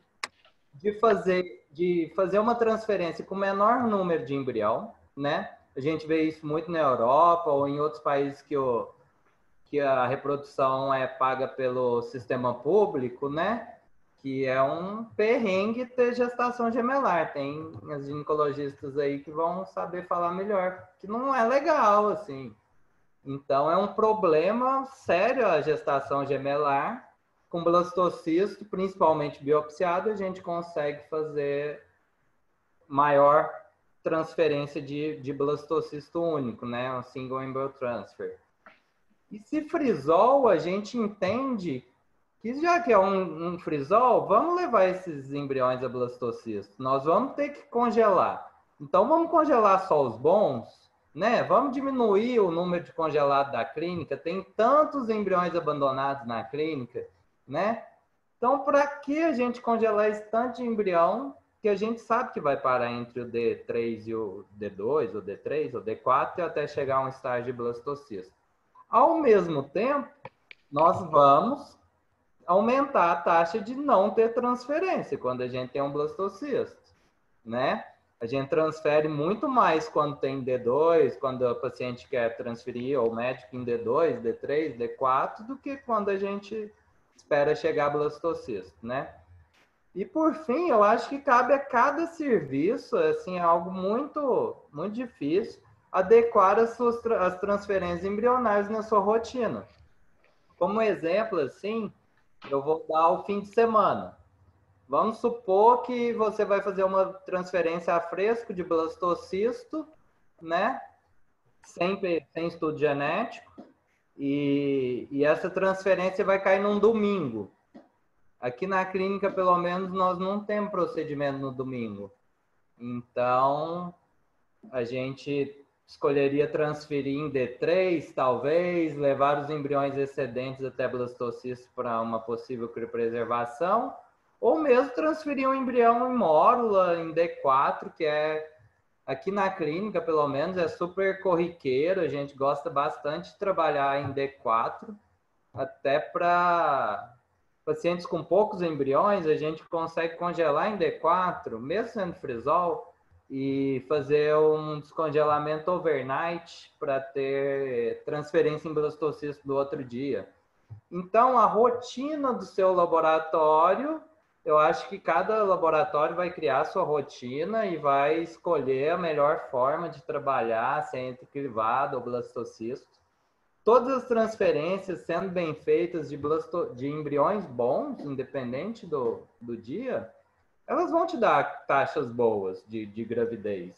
de fazer uma transferência com menor número de embrião, né? A gente vê isso muito na Europa ou em outros países que a reprodução é paga pelo sistema público, né? Que é um perrengue ter gestação gemelar. Tem as ginecologistas aí que vão saber falar melhor, que não é legal, assim. Então, é um problema sério a gestação gemelar. Com blastocisto, principalmente biopsiado, a gente consegue fazer maior transferência de blastocisto único, né? Um single embryo transfer. E se frisol, a gente entende que já que é um frisol, vamos levar esses embriões a blastocisto. Nós vamos ter que congelar. Então, vamos congelar só os bons, né? Vamos diminuir o número de congelados da clínica. Tem tantos embriões abandonados na clínica, né? Então, para que a gente congelar esse tanto de embrião que a gente sabe que vai parar entre o D3 e o D2, ou D3, ou D4, e até chegar a um estágio de blastocisto? Ao mesmo tempo, nós vamos aumentar a taxa de não ter transferência quando a gente tem um blastocisto, né? A gente transfere muito mais quando tem D2, quando a paciente quer transferir, ou o médico em D2, D3, D4, do que quando a gente espera chegar a blastocisto, né? E por fim, eu acho que cabe a cada serviço, assim, é algo muito, muito difícil, adequar as transferências embrionárias na sua rotina. Como exemplo, assim, eu vou dar o fim de semana. Vamos supor que você vai fazer uma transferência a fresco de blastocisto, né? Sem estudo genético. E essa transferência vai cair num domingo. Aqui na clínica, pelo menos, nós não temos procedimento no domingo. Então, a gente escolheria transferir em D3, talvez, levar os embriões excedentes até blastocisto para uma possível criopreservação, ou mesmo transferir um embrião em mórula, em D4, que é, aqui na clínica, pelo menos, é super corriqueiro, a gente gosta bastante de trabalhar em D4, até para pacientes com poucos embriões, a gente consegue congelar em D4, mesmo sendo frisol, e fazer um descongelamento overnight para ter transferência em blastocisto do outro dia. Então, a rotina do seu laboratório, eu acho que cada laboratório vai criar a sua rotina e vai escolher a melhor forma de trabalhar, se é entre clivado ou blastocisto. Todas as transferências sendo bem feitas de embriões bons, independente do dia, elas vão te dar taxas boas de gravidez,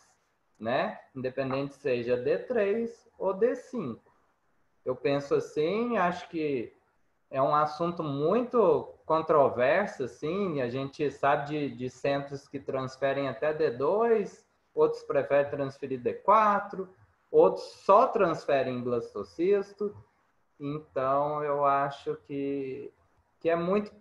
né? Independente seja D3 ou D5. Eu penso assim, acho que é um assunto muito controverso, assim, a gente sabe de centros que transferem até D2, outros preferem transferir D4, outros só transferem blastocisto. Então, eu acho que é muito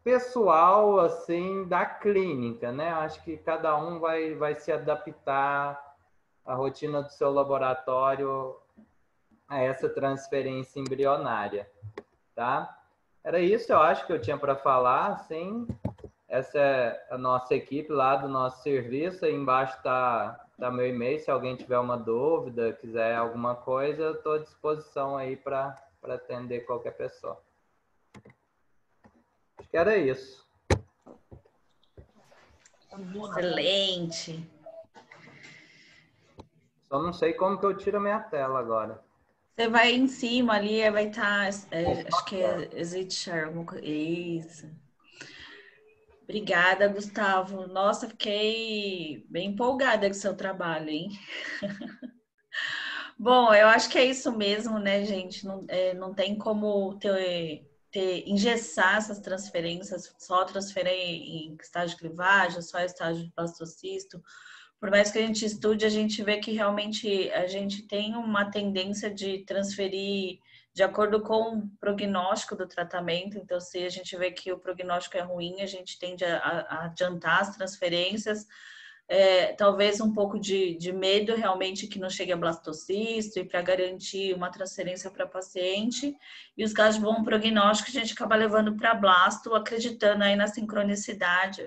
pessoal, assim, da clínica, né? Acho que cada um vai se adaptar à rotina do seu laboratório a essa transferência embrionária, tá? Era isso, eu acho que eu tinha para falar, assim. Essa é a nossa equipe lá do nosso serviço. Aí embaixo tá meu e-mail, se alguém tiver uma dúvida, quiser alguma coisa, eu estou à disposição aí para atender qualquer pessoa. Acho que era isso. Excelente. Só não sei como que eu tiro a minha tela agora. Você vai em cima ali, vai estar, acho que é Exit Share, alguma coisa. Isso. Obrigada, Gustavo. Nossa, fiquei bem empolgada com o seu trabalho, hein? Bom, eu acho que é isso mesmo, né, gente? Não tem como engessar essas transferências, só transferir em estágio de clivagem, só estágio de blastocisto. Por mais que a gente estude, a gente vê que realmente a gente tem uma tendência de transferir de acordo com o prognóstico do tratamento. Então, se a gente vê que o prognóstico é ruim, a gente tende a adiantar as transferências. Talvez um pouco de medo realmente que não chegue a blastocisto e para garantir uma transferência para paciente. E os casos de bom prognóstico, a gente acaba levando para blasto, acreditando aí na sincronicidade